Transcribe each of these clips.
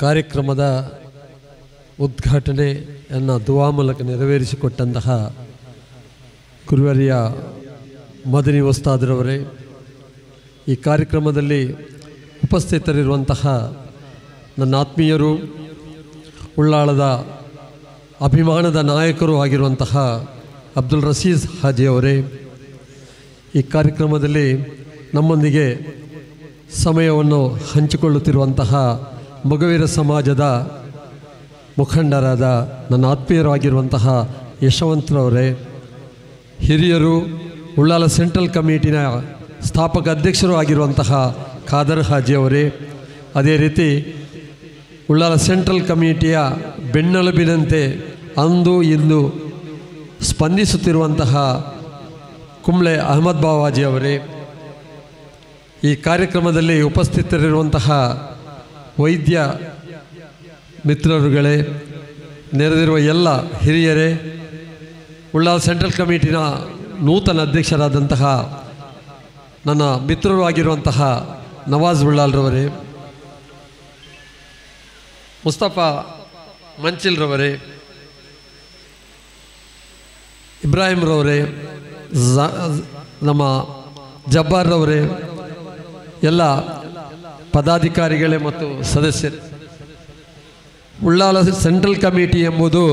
ಕಾರ್ಯಕ್ರಮದ ಉದ್ಘಾಟನೆಯನ್ನು ದುವಾ ಮೂಲಕ ನೆರವೇರಿಸಿಕೊಟ್ಟಂತಹ ಗುರುವರ್ಯ ಮದನಿ ಉಸ್ತಾದ್ರವರೇ, ಈ ಕಾರ್ಯಕ್ರಮದಲ್ಲಿ ಉಪಸ್ಥಿತರಿರುವಂತಹ ನನ್ನ ಆತ್ಮೀಯರು, ಉಳ್ಳಾಳದ ಅಭಿಮಾನದ ನಾಯಕರು ಆಗಿರುವಂತಹ ಅಬ್ದುಲ್ ರಶೀದ್ ಹಾಜಿ ಅವರೇ, ಈ ಕಾರ್ಯಕ್ರಮದಲ್ಲಿ ನಮ್ಮೊಂದಿಗೆ ಸಮಯವನ್ನು ಹಂಚಿಕೊಳ್ಳುತ್ತಿರುವಂತಹ ಮೊಗವೀರ ಸಮಾಜದ ಮುಖಂಡರಾದ ನನ್ನ ಆತ್ಮೀಯರಾಗಿರುವಂತಹ ಯಶವಂತರವರೇ, ಹಿರಿಯರು, ಉಳ್ಳಾಲ ಸೆಂಟ್ರಲ್ ಕಮಿಟಿನ ಸ್ಥಾಪಕ ಅಧ್ಯಕ್ಷರು ಆಗಿರುವಂತಹ ಖಾದರ್ ಹಾಜಿ ಅವರೇ, ಅದೇ ರೀತಿ ಉಳ್ಳಾಲ ಸೆಂಟ್ರಲ್ ಕಮಿಟಿಯ ಬೆನ್ನೆಲುಬಿನಂತೆ ಅಂದು ಇಂದು ಸ್ಪಂದಿಸುತ್ತಿರುವಂತಹ ಕುಂಬ್ಳೆ ಅಹಮದ್ ಬಾವಾಜಿ ಅವರೇ, ಈ ಕಾರ್ಯಕ್ರಮದಲ್ಲಿ ಉಪಸ್ಥಿತರಿರುವಂತಹ ವೈದ್ಯ ಮಿತ್ರರುಗಳೇ, ನೆರೆದಿರುವ ಎಲ್ಲ ಹಿರಿಯರೇ, ಉಳ್ಳಾಲ ಸೆಂಟ್ರಲ್ ಕಮಿಟಿನ ನೂತನ ಅಧ್ಯಕ್ಷರಾದಂತಹ ನನ್ನ ಮಿತ್ರರು ಆಗಿರುವಂತಹ ನವಾಜ್ ಉಳ್ಳಾಲ್ರವರೇ, ಮುಸ್ತಫಾ ಮಂಚಿಲ್ರವರೇ, ಇಬ್ರಾಹಿಂರವರೇ, ನಮ್ಮ ಜಬ್ಬಾರ್ರವರೇ, ಎಲ್ಲ ಪದಾಧಿಕಾರಿಗಳೇ ಮತ್ತು ಸದಸ್ಯರು. ಉಳ್ಳಾಲ ಸೆಂಟ್ರಲ್ ಕಮಿಟಿ ಎಂಬುದು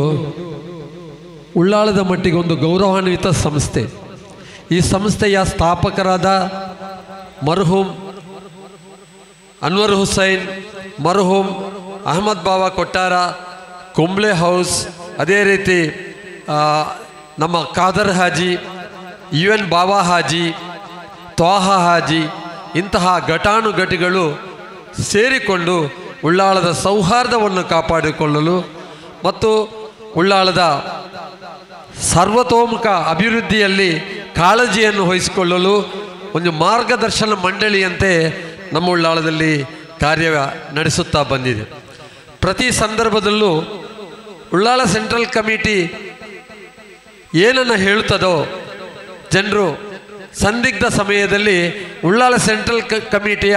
ಉಳ್ಳಾಳದ ಮಟ್ಟಿಗೆ ಒಂದು ಗೌರವಾನ್ವಿತ ಸಂಸ್ಥೆ. ಈ ಸಂಸ್ಥೆಯ ಸ್ಥಾಪಕರಾದ ಮರ್ಹೂಮ್ ಅನ್ವರ್ ಹುಸೈನ್, ಮರ್ಹೂಮ್ ಅಹಮದ್ ಬಾವ ಕೊಟ್ಟಾರ, ಕುಂಬ್ಳೆ ಹೌಸ್, ಅದೇ ರೀತಿ ನಮ್ಮ ಖಾದರ್ ಹಾಜಿ, UN ಬಾಬಾ ಹಾಜಿ, ತ್ವಾಹಾ ಹಾಜಿ, ಇಂತಹ ಘಟಾನುಘಟಿಗಳು ಸೇರಿಕೊಂಡು ಉಳ್ಳಾಳದ ಸೌಹಾರ್ದವನ್ನು ಕಾಪಾಡಿಕೊಳ್ಳಲು ಮತ್ತು ಉಳ್ಳಾಳದ ಸರ್ವತೋಮುಖ ಅಭಿವೃದ್ಧಿಯಲ್ಲಿ ಕಾಳಜಿಯನ್ನು ವಹಿಸಿಕೊಳ್ಳಲು ಒಂದು ಮಾರ್ಗದರ್ಶನ ಮಂಡಳಿಯಂತೆ ನಮ್ಮ ಉಳ್ಳಾಳದಲ್ಲಿ ಕಾರ್ಯ ನಡೆಸುತ್ತಾ ಬಂದಿದೆ. ಪ್ರತಿ ಸಂದರ್ಭದಲ್ಲೂ ಉಳ್ಳಾಳ ಸೆಂಟ್ರಲ್ ಕಮಿಟಿ ಏನನ್ನು ಹೇಳುತ್ತದೋ ಜನರು ಸಂದಿಗ್ಧ ಸಮಯದಲ್ಲಿ ಉಳ್ಳಾಲ ಸೆಂಟ್ರಲ್ ಕಮಿಟಿಯ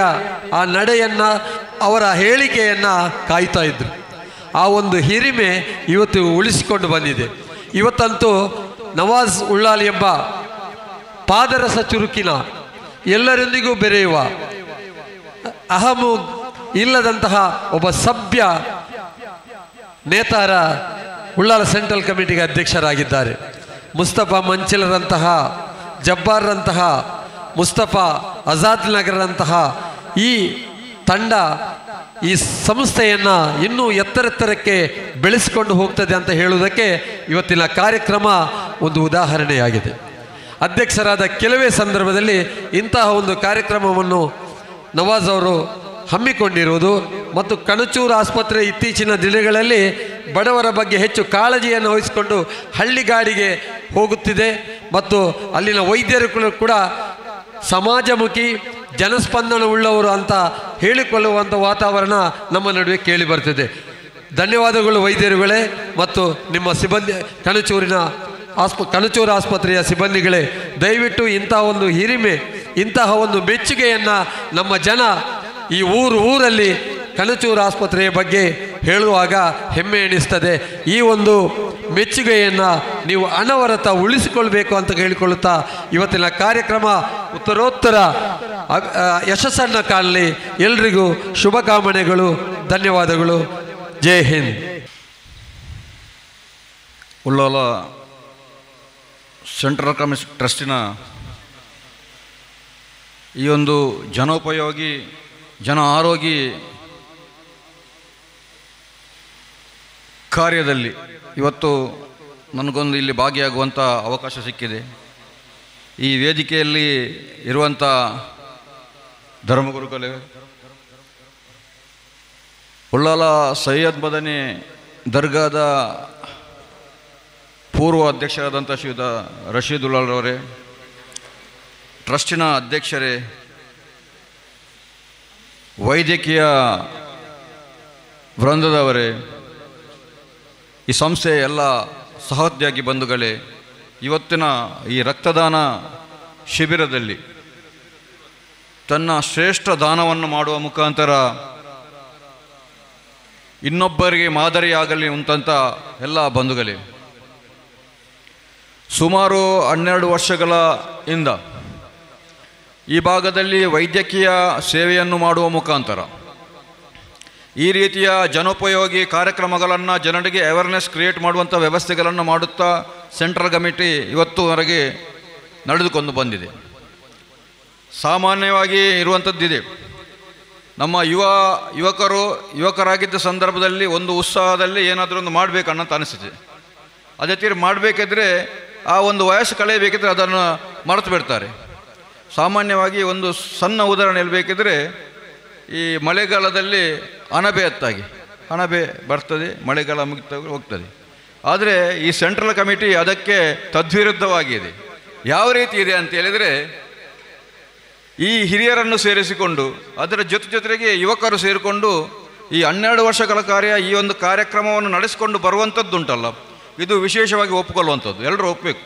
ಆ ನಡೆಯನ್ನು, ಅವರ ಹೇಳಿಕೆಯನ್ನು ಕಾಯ್ತಾ ಇದ್ದರು. ಆ ಒಂದು ಹಿರಿಮೆ ಇವತ್ತು ಉಳಿಸಿಕೊಂಡು ಬಂದಿದೆ. ಇವತ್ತಂತೂ ನವಾಜ್ ಉಳ್ಳಾಲ್ ಎಂಬ ಪಾದರಸ ಚುರುಕಿನ, ಎಲ್ಲರೊಂದಿಗೂ ಬೆರೆಯುವ, ಅಹಮು ಇಲ್ಲದಂತಹ ಒಬ್ಬ ಸಭ್ಯ ನೇತಾರ ಉಳ್ಳಾಲ ಸೆಂಟ್ರಲ್ ಕಮಿಟಿಗೆ ಅಧ್ಯಕ್ಷರಾಗಿದ್ದಾರೆ. ಮುಸ್ತಫಾ ಮಂಚಿಲರಂತಹ, ಜಬ್ಬಾರ್ರಂತಹ, ಮುಸ್ತಫಾ ಆಜಾದ್ ನಗರಂತಹ ಈ ತಂಡ ಈ ಸಂಸ್ಥೆಯನ್ನು ಇನ್ನೂ ಎತ್ತರೆತ್ತರಕ್ಕೆ ಬೆಳೆಸಿಕೊಂಡು ಹೋಗ್ತದೆ ಅಂತ ಹೇಳುವುದಕ್ಕೆ ಇವತ್ತಿನ ಕಾರ್ಯಕ್ರಮ ಒಂದು ಉದಾಹರಣೆಯಾಗಿದೆ. ಅಧ್ಯಕ್ಷರಾದ ಕೆಲವೇ ಸಂದರ್ಭದಲ್ಲಿ ಇಂತಹ ಒಂದು ಕಾರ್ಯಕ್ರಮವನ್ನು ನವಾಜ್ ಅವರು ಹಮ್ಮಿಕೊಂಡಿರುವುದು ಮತ್ತು ಕಣಚೂರು ಆಸ್ಪತ್ರೆ ಇತ್ತೀಚಿನ ದಿನಗಳಲ್ಲಿ ಬಡವರ ಬಗ್ಗೆ ಹೆಚ್ಚು ಕಾಳಜಿಯನ್ನು ವಹಿಸಿಕೊಂಡು ಹಳ್ಳಿಗಾಡಿಗೆ ಹೋಗುತ್ತಿದೆ ಮತ್ತು ಅಲ್ಲಿನ ವೈದ್ಯರು ಕೂಡ ಸಮಾಜಮುಖಿ, ಜನಸ್ಪಂದನ ಉಳ್ಳವರು ಅಂತ ಹೇಳಿಕೊಳ್ಳುವಂಥ ವಾತಾವರಣ ನಮ್ಮ ನಡುವೆ ಕೇಳಿ ಬರ್ತಿದೆ. ಧನ್ಯವಾದಗಳು ವೈದ್ಯರುಗಳೇ ಮತ್ತು ನಿಮ್ಮ ಸಿಬ್ಬಂದಿ, ಕಣಚೂರು ಆಸ್ಪತ್ರೆಯ ಸಿಬ್ಬಂದಿಗಳೇ. ದಯವಿಟ್ಟು ಇಂತಹ ಒಂದು ಹಿರಿಮೆ, ಇಂತಹ ಒಂದು ಮೆಚ್ಚುಗೆಯನ್ನು ನಮ್ಮ ಜನ ಈ ಊರಲ್ಲಿ ಕಣಚೂರು ಆಸ್ಪತ್ರೆಯ ಬಗ್ಗೆ ಹೇಳುವಾಗ ಹೆಮ್ಮೆ ಎನಿಸ್ತದೆ. ಈ ಒಂದು ಮೆಚ್ಚುಗೆಯನ್ನು ನೀವು ಅನವರತ ಉಳಿಸಿಕೊಳ್ಬೇಕು ಅಂತ ಹೇಳಿಕೊಳ್ಳುತ್ತಾ ಇವತ್ತಿನ ಕಾರ್ಯಕ್ರಮ ಉತ್ತರೋತ್ತರ ಯಶಸ್ಸನ್ನು ಕಾಣಲಿ. ಎಲ್ರಿಗೂ ಶುಭಕಾಮನೆಗಳು, ಧನ್ಯವಾದಗಳು. ಜೈ ಹಿಂದ್. ಉಳ್ಳಾಲ ಸೆಂಟ್ರಲ್ ಕಮಿಟಿ ಟ್ರಸ್ಟಿನ ಈ ಒಂದು ಜನೋಪಯೋಗಿ, ಜನ ಆರೋಗ್ಯ ಕಾರ್ಯದಲ್ಲಿ ಇವತ್ತು ನನಗೊಂದು ಇಲ್ಲಿ ಭಾಗಿಯಾಗುವಂಥ ಅವಕಾಶ ಸಿಕ್ಕಿದೆ. ಈ ವೇದಿಕೆಯಲ್ಲಿ ಇರುವಂಥ ಧರ್ಮಗುರುಗಳೇ, ಉಳ್ಳಾಲ ಸೈಯದ್ ಮದನಿ ದರ್ಗಾದ ಪೂರ್ವ ಅಧ್ಯಕ್ಷರಾದಂಥ ಶ್ರೀಯುತ ರಶೀದ್ ಉಳ್ಳಾಲ್ರವರೇ, ಟ್ರಸ್ಟಿನ ಅಧ್ಯಕ್ಷರೇ, ವೈದ್ಯಕೀಯ ವೃಂದದವರೇ, ಈ ಸಂಸ್ಥೆಯ ಎಲ್ಲ ಸಹೋದ್ಯೋಗಿ ಬಂಧುಗಳೇ, ಇವತ್ತಿನ ಈ ರಕ್ತದಾನ ಶಿಬಿರದಲ್ಲಿ ತನ್ನ ಶ್ರೇಷ್ಠ ದಾನವನ್ನು ಮಾಡುವ ಮುಖಾಂತರ ಇನ್ನೊಬ್ಬರಿಗೆ ಮಾದರಿಯಾಗಲಿ ಉಂಟಂಥ ಎಲ್ಲ ಬಂಧುಗಳೇ, ಸುಮಾರು 12 ವರ್ಷಗಳ ಹಿಂದ ಈ ಭಾಗದಲ್ಲಿ ವೈದ್ಯಕೀಯ ಸೇವೆಯನ್ನು ಮಾಡುವ ಮುಖಾಂತರ ಈ ರೀತಿಯ ಜನೋಪಯೋಗಿ ಕಾರ್ಯಕ್ರಮಗಳನ್ನು ಜನರಿಗೆ ಅವೇರ್ನೆಸ್ ಕ್ರಿಯೇಟ್ ಮಾಡುವಂಥ ವ್ಯವಸ್ಥೆಗಳನ್ನು ಮಾಡುತ್ತಾ ಸೆಂಟ್ರಲ್ ಕಮಿಟಿ ಇವತ್ತುವರೆಗೆ ನಡೆದುಕೊಂಡು ಬಂದಿದೆ. ಸಾಮಾನ್ಯವಾಗಿ ಇರುವಂಥದ್ದಿದೆ, ನಮ್ಮ ಯುವಕರಾಗಿದ್ದ ಸಂದರ್ಭದಲ್ಲಿ ಒಂದು ಉತ್ಸಾಹದಲ್ಲಿ ಏನಾದರೂ ಒಂದು ಮಾಡಬೇಕನ್ನೋಂತ ಅನಿಸಿದೆ. ಅದೇ ತೀರಿ ಮಾಡಬೇಕಿದ್ರೆ ಆ ಒಂದು ವಯಸ್ಸು ಕಳೆಯಬೇಕಿದ್ರೆ ಅದನ್ನು ಮರೆತು ಬಿಡ್ತಾರೆ. ಸಾಮಾನ್ಯವಾಗಿ ಒಂದು ಸಣ್ಣ ಉದಾಹರಣೆ ಹೇಳಬೇಕಿದ್ರೆ, ಈ ಮಳೆಗಾಲದಲ್ಲಿ ಅಣಬೆ ಬರ್ತದೆ, ಮಳೆಗಾಲ ಮುಗಿತಾ ಹೋಗ್ತದೆ. ಆದರೆ ಈ ಸೆಂಟ್ರಲ್ ಕಮಿಟಿ ಅದಕ್ಕೆ ತದ್ವಿರುದ್ಧವಾಗಿದೆ. ಯಾವ ರೀತಿ ಇದೆ ಅಂತ ಹೇಳಿದರೆ, ಈ ಹಿರಿಯರನ್ನು ಸೇರಿಸಿಕೊಂಡು ಅದರ ಜೊತೆಗೆ ಯುವಕರು ಸೇರಿಕೊಂಡು ಈ 12 ವರ್ಷಗಳ ಈ ಒಂದು ಕಾರ್ಯಕ್ರಮವನ್ನು ನಡೆಸಿಕೊಂಡು ಬರುವಂಥದ್ದುಂಟಲ್ಲ, ಇದು ವಿಶೇಷವಾಗಿ ಒಪ್ಪಿಕೊಳ್ಳುವಂಥದ್ದು. ಎಲ್ಲರೂ ಒಪ್ಪಬೇಕು.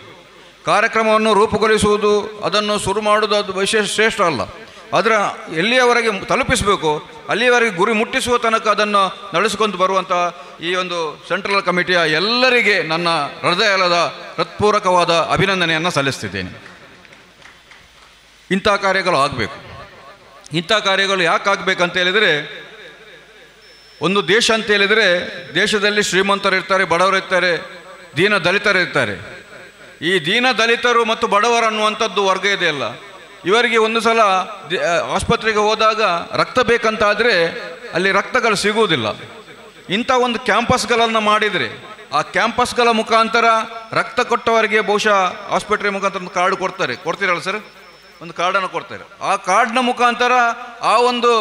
ಕಾರ್ಯಕ್ರಮವನ್ನು ರೂಪುಗೊಳಿಸುವುದು, ಅದನ್ನು ಶುರು ಮಾಡುವುದು ಅದು ವಿಶೇಷ ಶ್ರೇಷ್ಠ ಅಲ್ಲ. ಅದರ ಎಲ್ಲಿಯವರೆಗೆ ತಲುಪಿಸಬೇಕು ಅಲ್ಲಿಯವರೆಗೆ ಗುರಿ ಮುಟ್ಟಿಸುವ ತನಕ ಅದನ್ನು ನಡೆಸಿಕೊಂಡು ಬರುವಂಥ ಈ ಒಂದು ಸೆಂಟ್ರಲ್ ಕಮಿಟಿಯ ಎಲ್ಲರಿಗೆ ನನ್ನ ಹೃತ್ಪೂರ್ವಕವಾದ ಅಭಿನಂದನೆಯನ್ನು ಸಲ್ಲಿಸ್ತಿದ್ದೇನೆ. ಇಂಥ ಕಾರ್ಯಗಳು ಆಗಬೇಕು. ಇಂಥ ಕಾರ್ಯಗಳು ಯಾಕೆ ಆಗಬೇಕಂತ ಹೇಳಿದರೆ, ಒಂದು ದೇಶ ಅಂತ ಹೇಳಿದರೆ ದೇಶದಲ್ಲಿ ಶ್ರೀಮಂತರು ಇರ್ತಾರೆ, ಬಡವರು ಇರ್ತಾರೆ, ದೀನ ದಲಿತರು ಇರ್ತಾರೆ. ಈ ದೀನ ದಲಿತರು ಮತ್ತು ಬಡವರು ಅನ್ನುವಂಥದ್ದು ವರ್ಗ ಇದೆಯಲ್ಲ, ಇವರಿಗೆ ಒಂದು ಸಲ ಆಸ್ಪತ್ರೆಗೆ ಹೋದಾಗ ರಕ್ತ ಬೇಕಂತಾದರೆ ಅಲ್ಲಿ ರಕ್ತಗಳು ಸಿಗುವುದಿಲ್ಲ. ಇಂಥ ಒಂದು ಕ್ಯಾಂಪಸ್ಗಳನ್ನು ಮಾಡಿದರೆ ಆ ಕ್ಯಾಂಪಸ್ಗಳ ಮುಖಾಂತರ ರಕ್ತ ಕೊಟ್ಟವರಿಗೆ ಬಹುಶಃ ಆಸ್ಪತ್ರೆ ಮುಖಾಂತರ ಒಂದು ಕಾರ್ಡ್ ಕೊಡ್ತೀರಲ್ಲ ಸರ್, ಒಂದು ಕಾರ್ಡನ್ನು ಕೊಡ್ತಾರೆ. ಆ ಕಾರ್ಡ್ನ ಮುಖಾಂತರ ಆ ಒಂದು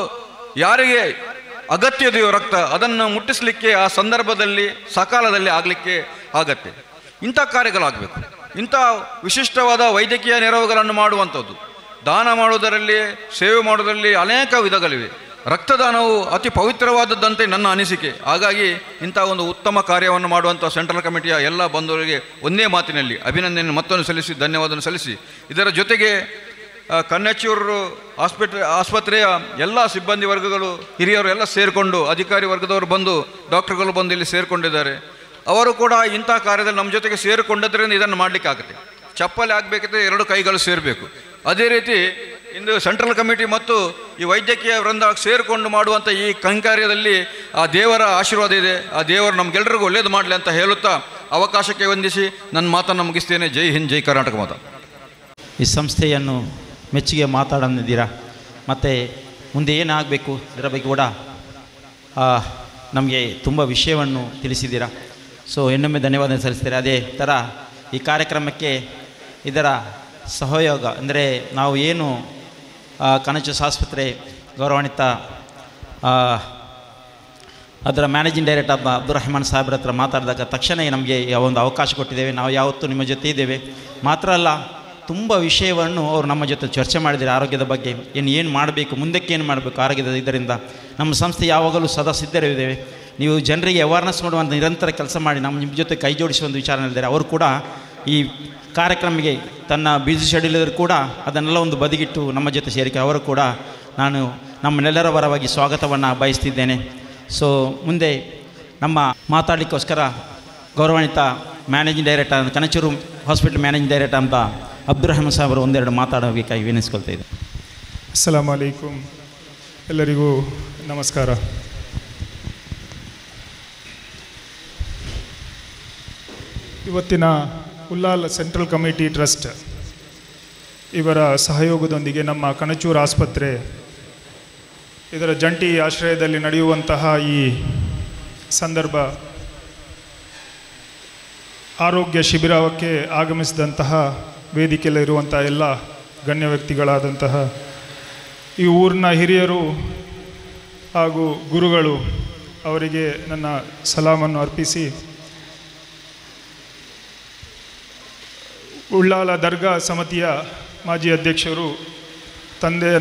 ಯಾರಿಗೆ ಅಗತ್ಯ ಇದೆಯೋ ರಕ್ತ ಅದನ್ನು ಮುಟ್ಟಿಸಲಿಕ್ಕೆ ಆ ಸಂದರ್ಭದಲ್ಲಿ ಸಕಾಲದಲ್ಲಿ ಆಗಲಿಕ್ಕೆ ಆಗತ್ತೆ. ಇಂಥ ಕಾರ್ಯಗಳಾಗಬೇಕು. ಇಂಥ ವಿಶಿಷ್ಟವಾದ ವೈದ್ಯಕೀಯ ನೆರವುಗಳನ್ನು ಮಾಡುವಂಥದ್ದು, ದಾನ ಮಾಡುವುದರಲ್ಲಿ, ಸೇವೆ ಮಾಡುವುದರಲ್ಲಿ ಅನೇಕ ವಿಧಗಳಿವೆ. ರಕ್ತದಾನವು ಅತಿ ಪವಿತ್ರವಾದದ್ದಂತೆ ನನ್ನ ಅನಿಸಿಕೆ. ಹಾಗಾಗಿ ಇಂಥ ಒಂದು ಉತ್ತಮ ಕಾರ್ಯವನ್ನು ಮಾಡುವಂಥ ಸೆಂಟ್ರಲ್ ಕಮಿಟಿಯ ಎಲ್ಲ ಬಂಧುಗಳಿಗೆ ಒಂದೇ ಮಾತಿನಲ್ಲಿ ಅಭಿನಂದನೆ ಮತ್ತೊಂದು ಸಲ್ಲಿಸಿ ಧನ್ಯವಾದವನ್ನು ಸಲ್ಲಿಸಿ, ಇದರ ಜೊತೆಗೆ ಕನ್ಯಚೂರು ಆಸ್ಪತ್ರೆಯ ಎಲ್ಲ ಸಿಬ್ಬಂದಿ ವರ್ಗಗಳು, ಹಿರಿಯರು ಎಲ್ಲ ಸೇರಿಕೊಂಡು, ಅಧಿಕಾರಿ ವರ್ಗದವರು ಬಂದು, ಡಾಕ್ಟರ್ಗಳು ಬಂದು ಇಲ್ಲಿ ಸೇರಿಕೊಂಡಿದ್ದಾರೆ. ಅವರು ಕೂಡ ಇಂಥ ಕಾರ್ಯದಲ್ಲಿ ನಮ್ಮ ಜೊತೆಗೆ ಸೇರಿಕೊಂಡದ್ರಿಂದ ಇದನ್ನು ಮಾಡಲಿಕ್ಕಾಗುತ್ತೆ. ಚಪ್ಪಲಿ ಆಗಬೇಕಿದ್ರೆ 2 ಕೈಗಳು ಸೇರಬೇಕು. ಅದೇ ರೀತಿ ಇಂದು ಸೆಂಟ್ರಲ್ ಕಮಿಟಿ ಮತ್ತು ಈ ವೈದ್ಯಕೀಯ ವೃಂದ ಸೇರಿಕೊಂಡು ಮಾಡುವಂಥ ಈ ಕೈಂಕರ್ಯದಲ್ಲಿ ಆ ದೇವರ ಆಶೀರ್ವಾದ ಇದೆ. ಆ ದೇವರು ನಮಗೆಲ್ಲರಿಗೂ ಒಳ್ಳೇದು ಮಾಡಲಿ ಅಂತ ಹೇಳುತ್ತಾ ಅವಕಾಶಕ್ಕೆ ವಂದಿಸಿ ನನ್ನ ಮಾತನ್ನು ಮುಗಿಸ್ತೇನೆ. ಜೈ ಹಿಂದ್, ಜೈ ಕರ್ನಾಟಕ ಮಾತ. ಈ ಸಂಸ್ಥೆಯನ್ನು ಮೆಚ್ಚುಗೆ ಮಾತಾಡಂದಿದ್ದೀರಾ, ಮತ್ತು ಮುಂದೆ ಏನಾಗಬೇಕು ಇದರ ಬಗ್ಗೆ ಕೂಡ ನಮಗೆ ತುಂಬ ವಿಷಯವನ್ನು ತಿಳಿಸಿದ್ದೀರಾ. ಸೊ ಇನ್ನೊಮ್ಮೆ ಧನ್ಯವಾದ ಸಲ್ಲಿಸ್ತೀರಾ. ಅದೇ ಥರ ಈ ಕಾರ್ಯಕ್ರಮಕ್ಕೆ ಇದರ ಸಹಯೋಗ ಅಂದರೆ ನಾವು ಏನು ಕನಚೂರು ಆಸ್ಪತ್ರೆ ಗೌರವಾನ್ವಿತ ಅದರ ಮ್ಯಾನೇಜಿಂಗ್ ಡೈರೆಕ್ಟರ್ ಅಬ್ದುಲ್ ರೆಹಮಾನ್ ಸಾಹೇಬ್ರ ಹತ್ರ ಮಾತಾಡಿದಾಗ ತಕ್ಷಣ ನಮಗೆ ಒಂದು ಅವಕಾಶ ಕೊಟ್ಟಿದ್ದೇವೆ. ನಾವು ಯಾವತ್ತೂ ನಿಮ್ಮ ಜೊತೆ ಇದ್ದೇವೆ. ಮಾತ್ರ ಅಲ್ಲ, ತುಂಬ ವಿಷಯವನ್ನು ಅವರು ನಮ್ಮ ಜೊತೆ ಚರ್ಚೆ ಮಾಡಿದ್ದಾರೆ. ಆರೋಗ್ಯದ ಬಗ್ಗೆ ಏನು ಮಾಡಬೇಕು, ಮುಂದಕ್ಕೆ ಏನು ಮಾಡಬೇಕು ಆರೋಗ್ಯದ ಇದರಿಂದ ನಮ್ಮ ಸಂಸ್ಥೆ ಯಾವಾಗಲೂ ಸದಾ ಸಿದ್ಧರಿದ್ದೇವೆ. ನೀವು ಜನರಿಗೆ ಅವೇರ್ನೆಸ್ ಮಾಡುವಂಥ ನಿರಂತರ ಕೆಲಸ ಮಾಡಿ ನಮ್ಮ ನಿಮ್ಮ ಜೊತೆ ಕೈ ಜೋಡಿಸುವ ಒಂದು ವಿಚಾರಗಳಿದ್ದಾರೆ. ಅವರು ಕೂಡ ಈ ಕಾರ್ಯಕ್ರಮಕ್ಕೆ ತನ್ನ ಬ್ಯುಸಿ ಶೆಡ್ಯೂಲ್ ಕೂಡ ಅದನ್ನೆಲ್ಲ ಒಂದು ಬದಿಗಿಟ್ಟು ನಮ್ಮ ಜೊತೆ ಸೇರಿಕೆ ಅವರು ಕೂಡ ನಾನು ನಮ್ಮನ್ನೆಲ್ಲರ ಪರವಾಗಿ ಸ್ವಾಗತವನ್ನು ಬಯಸ್ತಿದ್ದೇನೆ. ಸೊ ಮುಂದೆ ನಮ್ಮ ಮಾತಾಡಲಿಕ್ಕೋಸ್ಕರ ಗೌರವಾನ್ವಿತ managing director, Kanachur hospital managing director ಅಂತ ಅಬ್ದುಲ್ ರೆಹಮಾನ್ ಸಾಹೇಬರು ಒಂದೆರಡು ಮಾತಾಡೋದಕ್ಕಾಗಿ ವಿನಿಸ್ಕೊಳ್ತಾ ಇದ್ದೆ. ಅಸ್ಸಲಾಮು ಅಲೈಕುಂ, ಎಲ್ಲರಿಗೂ ನಮಸ್ಕಾರ. ಇವತ್ತಿನ ಉಲ್ಲಾಲ್ ಸೆಂಟ್ರಲ್ ಕಮಿಟಿ ಟ್ರಸ್ಟ್ ಇವರ ಸಹಯೋಗದೊಂದಿಗೆ ನಮ್ಮ ಕನಚೂರು ಆಸ್ಪತ್ರೆ ಇದರ ಜಂಟಿ ಆಶ್ರಯದಲ್ಲಿ ನಡೆಯುವಂತಹ ಈ ಸಂದರ್ಭ ಆರೋಗ್ಯ ಶಿಬಿರಕ್ಕೆ ಆಗಮಿಸಿದಂತಹ ವೇದಿಕೆಯಲ್ಲಿರುವಂಥ ಎಲ್ಲ ಗಣ್ಯ ವ್ಯಕ್ತಿಗಳಾದಂತಹ ಈ ಊರಿನ ಹಿರಿಯರು ಹಾಗೂ ಗುರುಗಳು ಅವರಿಗೆ ನನ್ನ ಸಲಾಮನ್ನು ಅರ್ಪಿಸಿ, ಉಳ್ಳಾಲ ದರ್ಗಾ ಸಮಿತಿಯ ಮಾಜಿ ಅಧ್ಯಕ್ಷರು,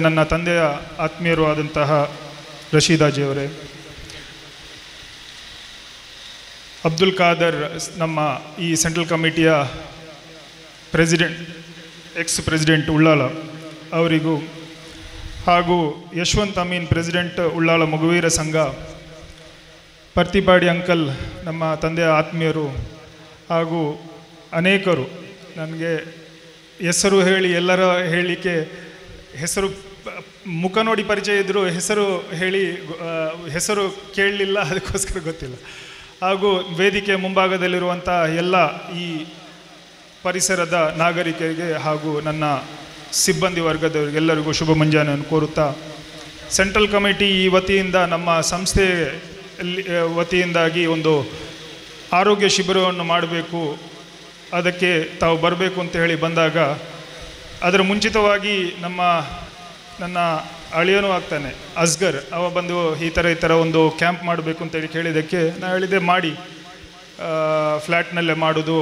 ನನ್ನ ತಂದೆಯ ಆತ್ಮೀಯರು ಆದಂತಹ ರಶೀದಾಜಿಯವರೇ, ಅಬ್ದುಲ್ ಖಾದರ್ ನಮ್ಮ ಈ ಸೆಂಟ್ರಲ್ ಕಮಿಟಿಯ ಎಕ್ಸ್ ಪ್ರೆಸಿಡೆಂಟ್ ಉಳ್ಳಾಲ ಅವರಿಗೂ, ಹಾಗೂ ಯಶವಂತ್ ಅಮೀನ್ ಪ್ರೆಸಿಡೆಂಟ್ ಉಳ್ಳಾಲ ಮಗುವೀರ ಸಂಘ, ಪರ್ತಿಪಾಡಿ ಅಂಕಲ್, ನಮ್ಮ ತಂದೆಯ ಆತ್ಮೀಯರು ಹಾಗೂ ಅನೇಕರು ನನಗೆ ಹೆಸರು ಹೇಳಿ ಎಲ್ಲರ ಹೇಳಲಿಕ್ಕೆ ಹೆಸರು ಮುಖ ನೋಡಿ ಪರಿಚಯ ಇದ್ದರೂ ಹೆಸರು ಹೇಳಿ ಹೆಸರು ಕೇಳಲಿಲ್ಲ, ಅದಕ್ಕೋಸ್ಕರ ಗೊತ್ತಿಲ್ಲ. ಹಾಗೂ ವೇದಿಕೆ ಮುಂಭಾಗದಲ್ಲಿರುವಂಥ ಎಲ್ಲ ಈ ಪರಿಸರದ ನಾಗರಿಕರಿಗೆ ಹಾಗೂ ನನ್ನ ಸಿಬ್ಬಂದಿ ವರ್ಗದವರಿಗೆಲ್ಲರಿಗೂ ಶುಭ ಮುಂಜಾನೆಯನ್ನು ಕೋರುತ್ತಾ, ಸೆಂಟ್ರಲ್ ಕಮಿಟಿ ಈ ವತಿಯಿಂದ ನಮ್ಮ ಸಂಸ್ಥೆ ವತಿಯಿಂದಾಗಿ ಒಂದು ಆರೋಗ್ಯ ಶಿಬಿರವನ್ನು ಮಾಡಬೇಕು, ಅದಕ್ಕೆ ತಾವು ಬರಬೇಕು ಅಂತ ಹೇಳಿ ಬಂದಾಗ, ಅದರ ಮುಂಚಿತವಾಗಿ ನನ್ನ ಅಳಿಯನೂ ಆಗ್ತಾನೆ ಅಸ್ಗರ್, ಅವ ಬಂದು ಈ ಥರ ಒಂದು ಕ್ಯಾಂಪ್ ಮಾಡಬೇಕು ಅಂತೇಳಿ ಕೇಳಿದ್ದಕ್ಕೆ ನಾನು ಹೇಳಿದೆ ಮಾಡಿ, ಫ್ಲ್ಯಾಟ್ನಲ್ಲೇ ಮಾಡೋದು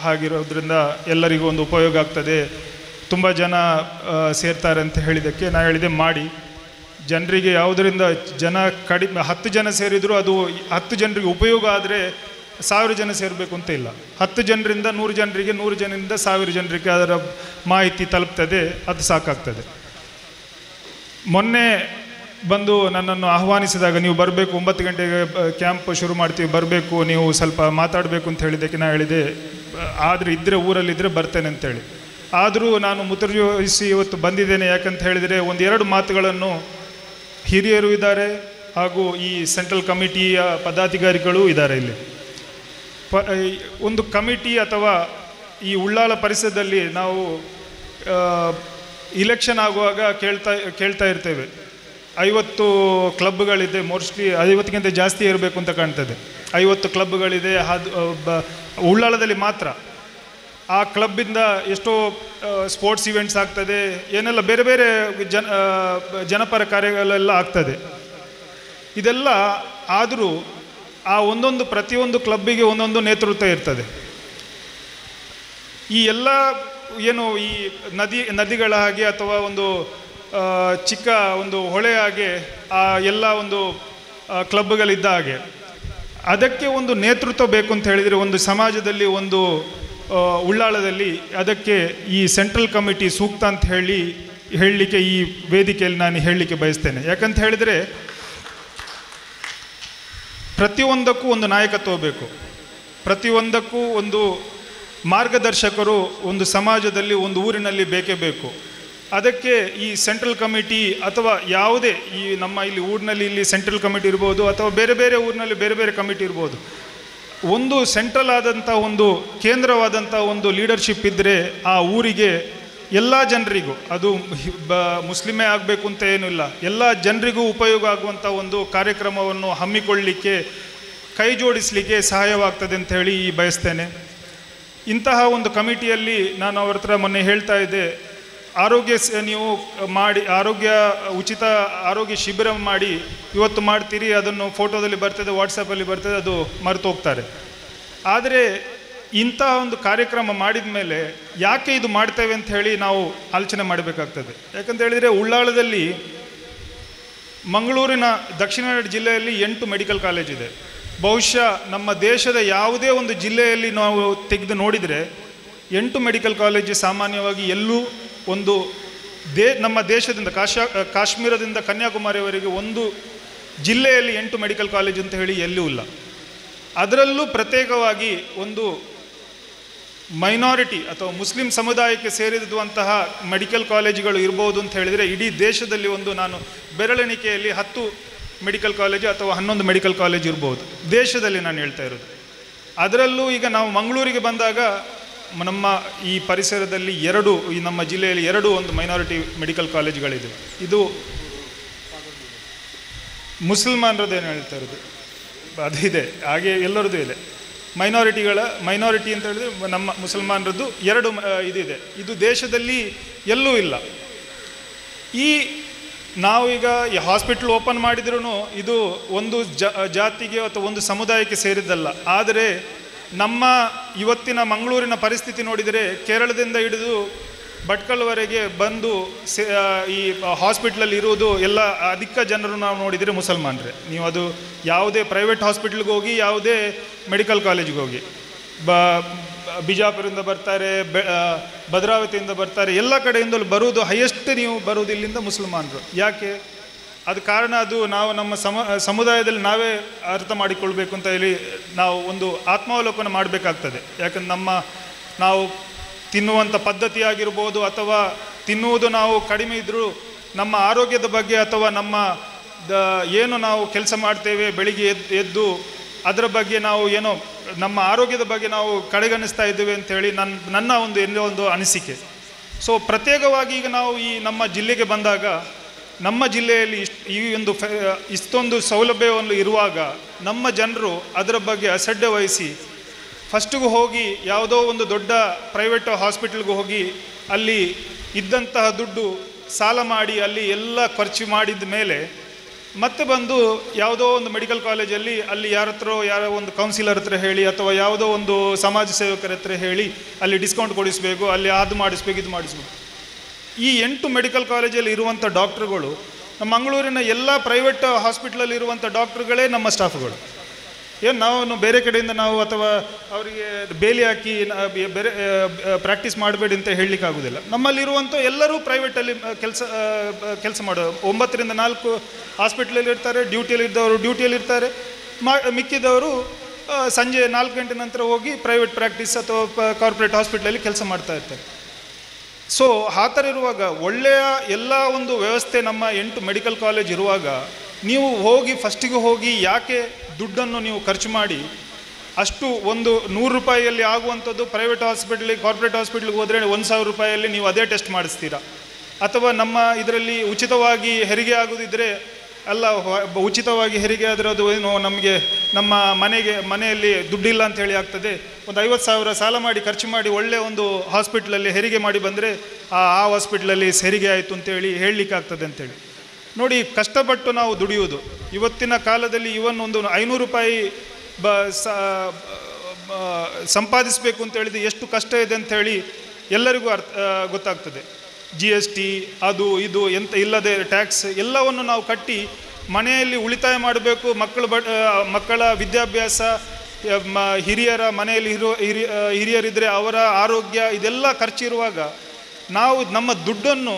ಹಾಗಿರೋದ್ರಿಂದ ಎಲ್ಲರಿಗೂ ಒಂದು ಉಪಯೋಗ ಆಗ್ತದೆ, ತುಂಬ ಜನ ಸೇರ್ತಾರೆ ಅಂತ ಹೇಳಿದ್ದಕ್ಕೆ ನಾನು ಹೇಳಿದೆ ಮಾಡಿ. ಜನರಿಗೆ ಯಾವುದರಿಂದ ಜನ ಕಡಿಮೆ 10 ಜನ ಸೇರಿದರೂ ಅದು 10 ಜನರಿಗೆ ಉಪಯೋಗ ಆದರೆ 1000 ಜನ ಸೇರಬೇಕು ಅಂತ ಇಲ್ಲ. 10 ಜನರಿಂದ 100 ಜನರಿಗೆ, 100 ಜನರಿಂದ 1000 ಜನರಿಗೆ ಅದರ ಮಾಹಿತಿ ತಲುಪ್ತದೆ, ಅದು ಸಾಕಾಗ್ತದೆ. ಮೊನ್ನೆ ಬಂದು ನನ್ನನ್ನು ಆಹ್ವಾನಿಸಿದಾಗ ನೀವು ಬರಬೇಕು, 9 ಗಂಟೆಗೆ ಕ್ಯಾಂಪ್ ಶುರು ಮಾಡ್ತೀವಿ, ಬರಬೇಕು, ನೀವು ಸ್ವಲ್ಪ ಮಾತಾಡಬೇಕು ಅಂತ ಹೇಳಿದ್ದಕ್ಕೆ ನಾನು ಹೇಳಿದೆ ಆದರೆ ಇದ್ದರೆ ಊರಲ್ಲಿದ್ದರೆ ಬರ್ತೇನೆ ಅಂತೇಳಿ. ಆದರೂ ನಾನು ಮುತುರ್ವಹಿಸಿ ಇವತ್ತು ಬಂದಿದ್ದೇನೆ. ಯಾಕಂತ ಹೇಳಿದರೆ 1-2 ಮಾತುಗಳನ್ನು ಹಿರಿಯರು ಇದ್ದಾರೆ ಹಾಗೂ ಈ ಸೆಂಟ್ರಲ್ ಕಮಿಟಿಯ ಪದಾಧಿಕಾರಿಗಳು ಇದ್ದಾರೆ. ಇಲ್ಲಿ ಒಂದು ಕಮಿಟಿ ಅಥವಾ ಈ ಉಳ್ಳಾಲ ಪರಿಸರದಲ್ಲಿ ನಾವು ಇಲೆಕ್ಷನ್ ಆಗುವಾಗ ಕೇಳ್ತಾ ಇರ್ತೇವೆ, 50 ಕ್ಲಬ್ಗಳಿದೆ, ಮೋಸ್ಟ್ಲಿ 50ಕ್ಕಿಂತ ಜಾಸ್ತಿ ಇರಬೇಕು ಅಂತ ಕಾಣ್ತದೆ. 50 ಕ್ಲಬ್ಗಳಿದೆ ಉಳ್ಳಾಲದಲ್ಲಿ ಮಾತ್ರ. ಆ ಕ್ಲಬ್ಬಿಂದ ಎಷ್ಟೋ ಸ್ಪೋರ್ಟ್ಸ್ ಇವೆಂಟ್ಸ್ ಆಗ್ತದೆ, ಏನೆಲ್ಲ ಬೇರೆ ಬೇರೆ ಜನಪರ ಕಾರ್ಯಗಳೆಲ್ಲ ಆಗ್ತದೆ. ಇದೆಲ್ಲ ಆದರೂ ಆ ಪ್ರತಿಯೊಂದು ಕ್ಲಬ್ಬಿಗೆ ಒಂದೊಂದು ನೇತೃತ್ವ ಇರ್ತದೆ. ಈ ಎಲ್ಲ ಏನು ಈ ನದಿಗಳ ಹಾಗೆ ಅಥವಾ ಒಂದು ಚಿಕ್ಕ ಒಂದು ಹೊಳೆ ಹಾಗೆ ಆ ಎಲ್ಲ ಒಂದು ಕ್ಲಬ್ಗಳಿದ್ದ ಹಾಗೆ ಅದಕ್ಕೆ ಒಂದು ನೇತೃತ್ವ ಬೇಕು ಅಂತ ಹೇಳಿದರೆ, ಒಂದು ಸಮಾಜದಲ್ಲಿ ಒಂದು ಉಳ್ಳಾಳದಲ್ಲಿ ಅದಕ್ಕೆ ಈ ಸೆಂಟ್ರಲ್ ಕಮಿಟಿ ಸೂಕ್ತ ಅಂತ ಹೇಳಲಿಕ್ಕೆ ಈ ವೇದಿಕೆಯಲ್ಲಿ ನಾನು ಹೇಳಲಿಕ್ಕೆ ಬಯಸ್ತೇನೆ. ಯಾಕಂತ ಹೇಳಿದರೆ ಪ್ರತಿಯೊಂದಕ್ಕೂ ಒಂದು ನಾಯಕತ್ವ ಬೇಕು, ಪ್ರತಿಯೊಂದಕ್ಕೂ ಒಂದು ಮಾರ್ಗದರ್ಶಕರು ಒಂದು ಸಮಾಜದಲ್ಲಿ ಒಂದು ಊರಿನಲ್ಲಿ ಬೇಕೇ ಬೇಕು. ಅದಕ್ಕೆ ಈ ಸೆಂಟ್ರಲ್ ಕಮಿಟಿ ಅಥವಾ ಯಾವುದೇ ಈ ನಮ್ಮ ಇಲ್ಲಿ ಊರಿನಲ್ಲಿ ಇಲ್ಲಿ ಸೆಂಟ್ರಲ್ ಕಮಿಟಿ ಇರ್ಬೋದು ಅಥವಾ ಬೇರೆ ಬೇರೆ ಊರಿನಲ್ಲಿ ಬೇರೆ ಬೇರೆ ಕಮಿಟಿ ಇರ್ಬೋದು, ಒಂದು ಸೆಂಟ್ರಲ್ ಆದಂಥ ಒಂದು ಕೇಂದ್ರವಾದಂಥ ಒಂದು ಲೀಡರ್ಶಿಪ್ ಇದ್ದರೆ ಆ ಊರಿಗೆ ಎಲ್ಲ ಜನರಿಗೂ, ಅದು ಮುಸ್ಲಿಮೇ ಆಗಬೇಕು ಅಂತ ಏನೂ ಇಲ್ಲ, ಎಲ್ಲ ಜನರಿಗೂ ಉಪಯೋಗ ಆಗುವಂಥ ಒಂದು ಕಾರ್ಯಕ್ರಮವನ್ನು ಹಮ್ಮಿಕೊಳ್ಳಲಿಕ್ಕೆ ಕೈ ಜೋಡಿಸಲಿಕ್ಕೆ ಸಹಾಯವಾಗ್ತದೆ ಅಂತ ಹೇಳಿ ಬಯಸ್ತೇನೆ. ಇಂತಹ ಒಂದು ಕಮಿಟಿಯಲ್ಲಿ ನಾನು ಅವ್ರ ಹತ್ರ ಮೊನ್ನೆ ಹೇಳ್ತಾ ಇದ್ದೆ, ನೀವು ಮಾಡಿ ಉಚಿತ ಆರೋಗ್ಯ ಶಿಬಿರ ಮಾಡಿ ಇವತ್ತು ಮಾಡ್ತೀರಿ, ಅದನ್ನು ಫೋಟೋದಲ್ಲಿ ಬರ್ತದೆ, ವಾಟ್ಸಪ್ಪಲ್ಲಿ ಬರ್ತದೆ, ಅದು ಮರೆತು ಹೋಗ್ತಾರೆ. ಆದರೆ ಇಂತಹ ಒಂದು ಕಾರ್ಯಕ್ರಮ ಮಾಡಿದ ಮೇಲೆ ಯಾಕೆ ಇದು ಮಾಡ್ತೇವೆ ಅಂತ ಹೇಳಿ ನಾವು ಆಲೋಚನೆ ಮಾಡಬೇಕಾಗ್ತದೆ. ಯಾಕಂತ ಹೇಳಿದರೆ ಉಳ್ಳಾಳದಲ್ಲಿ ಮಂಗಳೂರಿನ ದಕ್ಷಿಣ ಕನ್ನಡ ಜಿಲ್ಲೆಯಲ್ಲಿ 8 ಮೆಡಿಕಲ್ ಕಾಲೇಜ್ ಇದೆ. ಬಹುಶಃ ನಮ್ಮ ದೇಶದ ಯಾವುದೇ ಒಂದು ಜಿಲ್ಲೆಯಲ್ಲಿ ನಾವು ತೆಗೆದು ನೋಡಿದರೆ 8 ಮೆಡಿಕಲ್ ಕಾಲೇಜು ಸಾಮಾನ್ಯವಾಗಿ ಎಲ್ಲೂ ಒಂದು ನಮ್ಮ ದೇಶದಿಂದ ಕಾಶ್ಮೀರದಿಂದ ಕನ್ಯಾಕುಮಾರಿಯವರೆಗೆ ಒಂದು ಜಿಲ್ಲೆಯಲ್ಲಿ 8 ಮೆಡಿಕಲ್ ಕಾಲೇಜ್ ಅಂತ ಹೇಳಿ ಎಲ್ಲೂ ಇಲ್ಲ. ಅದರಲ್ಲೂ ಪ್ರತ್ಯೇಕವಾಗಿ ಒಂದು ಮೈನಾರಿಟಿ ಅಥವಾ ಮುಸ್ಲಿಂ ಸಮುದಾಯಕ್ಕೆ ಸೇರಿದಂತಹ ಮೆಡಿಕಲ್ ಕಾಲೇಜುಗಳು ಇರ್ಬೋದು ಅಂತ ಹೇಳಿದರೆ ಇಡೀ ದೇಶದಲ್ಲಿ ಒಂದು ನಾನು ಬೆರಳೆಣಿಕೆಯಲ್ಲಿ 10 ಮೆಡಿಕಲ್ ಕಾಲೇಜು ಅಥವಾ 11 ಮೆಡಿಕಲ್ ಕಾಲೇಜ್ ಇರ್ಬೋದು ದೇಶದಲ್ಲಿ ನಾನು ಹೇಳ್ತಾ ಇರೋದು. ಅದರಲ್ಲೂ ಈಗ ನಾವು ಮಂಗಳೂರಿಗೆ ಬಂದಾಗ ನಮ್ಮ ಈ ಪರಿಸರದಲ್ಲಿ ಈ ನಮ್ಮ ಜಿಲ್ಲೆಯಲ್ಲಿ 2 ಒಂದು ಮೈನಾರಿಟಿ ಮೆಡಿಕಲ್ ಕಾಲೇಜುಗಳಿದೆ. ಇದು ಮುಸಲ್ಮಾನರದ್ದೇನು ಹೇಳ್ತಾ ಇರೋದು ಅದಿದೆ, ಹಾಗೆ ಎಲ್ಲರದ್ದು ಇದೆ. ಮೈನಾರಿಟಿ ಅಂತ ಹೇಳಿದ್ರೆ ನಮ್ಮ ಮುಸಲ್ಮಾನರದ್ದು 2 ಇದಿದೆ. ಇದು ದೇಶದಲ್ಲಿ ಎಲ್ಲೂ ಇಲ್ಲ. ನಾವೀಗ ಈ ಹಾಸ್ಪಿಟ್ಲ್ ಓಪನ್ ಮಾಡಿದ್ರೂ ಇದು ಒಂದು ಜಾತಿಗೆ ಅಥವಾ ಒಂದು ಸಮುದಾಯಕ್ಕೆ ಸೇರಿದ್ದಲ್ಲ. ಆದರೆ ನಮ್ಮ ಇವತ್ತಿನ ಮಂಗಳೂರಿನ ಪರಿಸ್ಥಿತಿ ನೋಡಿದರೆ ಕೇರಳದಿಂದ ಹಿಡಿದು ಭಟ್ಕಳವರೆಗೆ ಬಂದು ಈ ಹಾಸ್ಪಿಟ್ಲಲ್ಲಿ ಇರುವುದು ಎಲ್ಲ ಅಧಿಕ ಜನರು ನಾವು ನೋಡಿದರೆ ಮುಸಲ್ಮಾನರೇ. ನೀವು ಅದು ಯಾವುದೇ ಪ್ರೈವೇಟ್ ಹಾಸ್ಪಿಟ್ಲಿಗೆ ಹೋಗಿ, ಯಾವುದೇ ಮೆಡಿಕಲ್ ಕಾಲೇಜಿಗೆ ಹೋಗಿ, ಬಿಜಾಪುರದಿಂದ ಬರ್ತಾರೆ, ಭದ್ರಾವತಿಯಿಂದ ಬರ್ತಾರೆ, ಎಲ್ಲ ಕಡೆಯಿಂದಲೂ ಬರುವುದು ಹೈಯೆಸ್ಟ್ ನೀವು ಬರುವುದು ಇಲ್ಲಿಂದ ಮುಸಲ್ಮಾನರು. ಯಾಕೆ? ಅದು ಕಾರಣ ಅದು ನಾವು ನಮ್ಮ ಸಮುದಾಯದಲ್ಲಿ ನಾವೇ ಅರ್ಥ ಮಾಡಿಕೊಳ್ಬೇಕು ಅಂತ ಹೇಳಿ ನಾವು ಒಂದು ಆತ್ಮಾವಲೋಕನ ಮಾಡಬೇಕಾಗ್ತದೆ. ಯಾಕಂದ್ರೆ ನಾವು ತಿನ್ನುವಂಥ ಪದ್ಧತಿ ಆಗಿರ್ಬೋದು, ಅಥವಾ ತಿನ್ನುವುದು ನಾವು ಕಡಿಮೆ ಇದ್ದರೂ ನಮ್ಮ ಆರೋಗ್ಯದ ಬಗ್ಗೆ ಅಥವಾ ಏನು ನಾವು ಕೆಲಸ ಮಾಡ್ತೇವೆ ಬೆಳಿಗ್ಗೆ ಎದ್ದು ಅದರ ಬಗ್ಗೆ ನಾವು ಏನೋ ನಮ್ಮ ಆರೋಗ್ಯದ ಬಗ್ಗೆ ನಾವು ಕಡೆಗಣಿಸ್ತಾ ಇದ್ದೇವೆ ಅಂಥೇಳಿ ನನ್ನ ಒಂದು ಅನಿಸಿಕೆ. ಸೊ ಪ್ರತ್ಯೇಕವಾಗಿ ಈಗ ನಾವು ಈ ನಮ್ಮ ಜಿಲ್ಲೆಗೆ ಬಂದಾಗ, ನಮ್ಮ ಜಿಲ್ಲೆಯಲ್ಲಿ ಇಷ್ಟೊಂದು ಸೌಲಭ್ಯವನ್ನು ಇರುವಾಗ ನಮ್ಮ ಜನರು ಅದರ ಬಗ್ಗೆ ಅಸಡ್ಡೆ ವಹಿಸಿ ಫಸ್ಟಿಗೂ ಹೋಗಿ ಯಾವುದೋ ಒಂದು ದೊಡ್ಡ ಪ್ರೈವೇಟ್ ಹಾಸ್ಪಿಟಲ್ಗೆ ಹೋಗಿ ಅಲ್ಲಿ ಇದ್ದಂತಹ ದುಡ್ಡು ಸಾಲ ಮಾಡಿ ಅಲ್ಲಿ ಎಲ್ಲ ಖರ್ಚು ಮಾಡಿದ ಮೇಲೆ ಮತ್ತೆ ಬಂದು ಯಾವುದೋ ಒಂದು ಮೆಡಿಕಲ್ ಕಾಲೇಜಲ್ಲಿ ಅಲ್ಲಿ ಯಾರೋ ಒಂದು ಕೌನ್ಸಿಲರ್ ಹತ್ರ ಹೇಳಿ ಅಥವಾ ಯಾವುದೋ ಒಂದು ಸಮಾಜ ಸೇವಕರ ಹತ್ರ ಹೇಳಿ ಅಲ್ಲಿ ಡಿಸ್ಕೌಂಟ್ ಕೊಡಿಸಬೇಕು, ಅಲ್ಲಿ ಅದು ಮಾಡಿಸ್ಬೇಕು, ಇದು ಮಾಡಿಸ್ಬೇಕು. ಈ 8 ಮೆಡಿಕಲ್ ಕಾಲೇಜಲ್ಲಿ ಇರುವಂಥ ಡಾಕ್ಟ್ರುಗಳು, ನಮ್ಮ ಮಂಗಳೂರಿನ ಎಲ್ಲ ಪ್ರೈವೇಟ್ ಹಾಸ್ಪಿಟ್ಲಲ್ಲಿ ಇರುವಂಥ ಡಾಕ್ಟ್ರುಗಳೇ ನಮ್ಮ ಸ್ಟಾಫ್ಗಳು. ಏನು ನಾವು ಬೇರೆ ಕಡೆಯಿಂದ ನಾವು ಅಥವಾ ಅವರಿಗೆ ಬೇಲಿ ಹಾಕಿ ಬೇರೆ ಪ್ರಾಕ್ಟೀಸ್ ಮಾಡಬೇಡಿ ಅಂತ ಹೇಳಲಿಕ್ಕಾಗೋದಿಲ್ಲ. ನಮ್ಮಲ್ಲಿರುವಂಥ ಎಲ್ಲರೂ ಪ್ರೈವೇಟಲ್ಲಿ ಕೆಲಸ ಮಾಡೋದು. 9 ರಿಂದ 4 ಹಾಸ್ಪಿಟ್ಲಲ್ಲಿ ಇರ್ತಾರೆ, ಡ್ಯೂಟಿಯಲ್ಲಿದ್ದವರು ಡ್ಯೂಟಿಯಲ್ಲಿರ್ತಾರೆ, ಮಿಕ್ಕಿದವರು ಸಂಜೆ 4 ಗಂಟೆ ನಂತರ ಹೋಗಿ ಪ್ರೈವೇಟ್ ಪ್ರಾಕ್ಟೀಸ್ ಅಥವಾ ಕಾರ್ಪೊರೇಟ್ ಹಾಸ್ಪಿಟ್ಲಲ್ಲಿ ಕೆಲಸ ಮಾಡ್ತಾ ಇರ್ತಾರೆ. ಸೊ ಆ ಥರ ಇರುವಾಗ ಒಳ್ಳೆಯ ಎಲ್ಲ ಒಂದು ವ್ಯವಸ್ಥೆ ನಮ್ಮ 8 ಮೆಡಿಕಲ್ ಕಾಲೇಜ್ ಇರುವಾಗ ನೀವು ಫಸ್ಟಿಗೆ ಹೋಗಿ ಯಾಕೆ ದುಡ್ಡನ್ನು ನೀವು ಖರ್ಚು ಮಾಡಿ ಅಷ್ಟು ಒಂದು 100 ರೂಪಾಯಿಯಲ್ಲಿ ಆಗುವಂಥದ್ದು ಪ್ರೈವೇಟ್ ಹಾಸ್ಪಿಟ್ಲಿಗೆ ಕಾರ್ಪೊರೇಟ್ ಹಾಸ್ಪಿಟ್ಲಿಗೆ ಹೋದರೆ 1,000 ರೂಪಾಯಿಯಲ್ಲಿ ನೀವು ಅದೇ ಟೆಸ್ಟ್ ಮಾಡಿಸ್ತೀರಾ? ಅಥವಾ ನಮ್ಮ ಇದರಲ್ಲಿ ಉಚಿತವಾಗಿ ಹೆರಿಗೆ ಆಗೋದಿದ್ದರೆ ಅಲ್ಲ, ಉಚಿತವಾಗಿ ಹೆರಿಗೆ ಆದರೆ ಅದು ಏನು ನಮಗೆ ನಮ್ಮ ಮನೆಯಲ್ಲಿ ದುಡ್ಡಿಲ್ಲ ಅಂತ ಹೇಳಿ ಆಗ್ತದೆ, ಒಂದು 50,000 ಸಾಲ ಮಾಡಿ ಖರ್ಚು ಮಾಡಿ ಒಳ್ಳೆಯ ಒಂದು ಹಾಸ್ಪಿಟ್ಲಲ್ಲಿ ಹೆರಿಗೆ ಮಾಡಿ ಬಂದರೆ ಆ ಹಾಸ್ಪಿಟ್ಲಲ್ಲಿ ಹೆರಿಗೆ ಆಯಿತು ಅಂತೇಳಿ ಹೇಳಲಿಕ್ಕೆ ಆಗ್ತದೆ ಅಂತೇಳಿ. ನೋಡಿ, ಕಷ್ಟಪಟ್ಟು ನಾವು ದುಡಿಯೋದು ಇವತ್ತಿನ ಕಾಲದಲ್ಲಿ ಒಂದು 500 ರೂಪಾಯಿ ಸಂಪಾದಿಸಬೇಕು ಅಂತ ಹೇಳಿದ್ರೆ ಎಷ್ಟು ಕಷ್ಟ ಇದೆ ಅಂಥೇಳಿ ಎಲ್ಲರಿಗೂ ಗೊತ್ತಾಗ್ತದೆ. GST ಅದು ಇದು ಎಂತ ಇಲ್ಲದೆ ಟ್ಯಾಕ್ಸ್ ಎಲ್ಲವನ್ನು ನಾವು ಕಟ್ಟಿ ಮನೆಯಲ್ಲಿ ಉಳಿತಾಯ ಮಾಡಬೇಕು. ಮಕ್ಕಳ ವಿದ್ಯಾಭ್ಯಾಸ, ಹಿರಿಯರ ಮನೆಯಲ್ಲಿ ಹಿರಿಯರಿದ್ದರೆ ಅವರ ಆರೋಗ್ಯ, ಇದೆಲ್ಲ ಖರ್ಚಿರುವಾಗ ನಾವು ನಮ್ಮ ದುಡ್ಡನ್ನು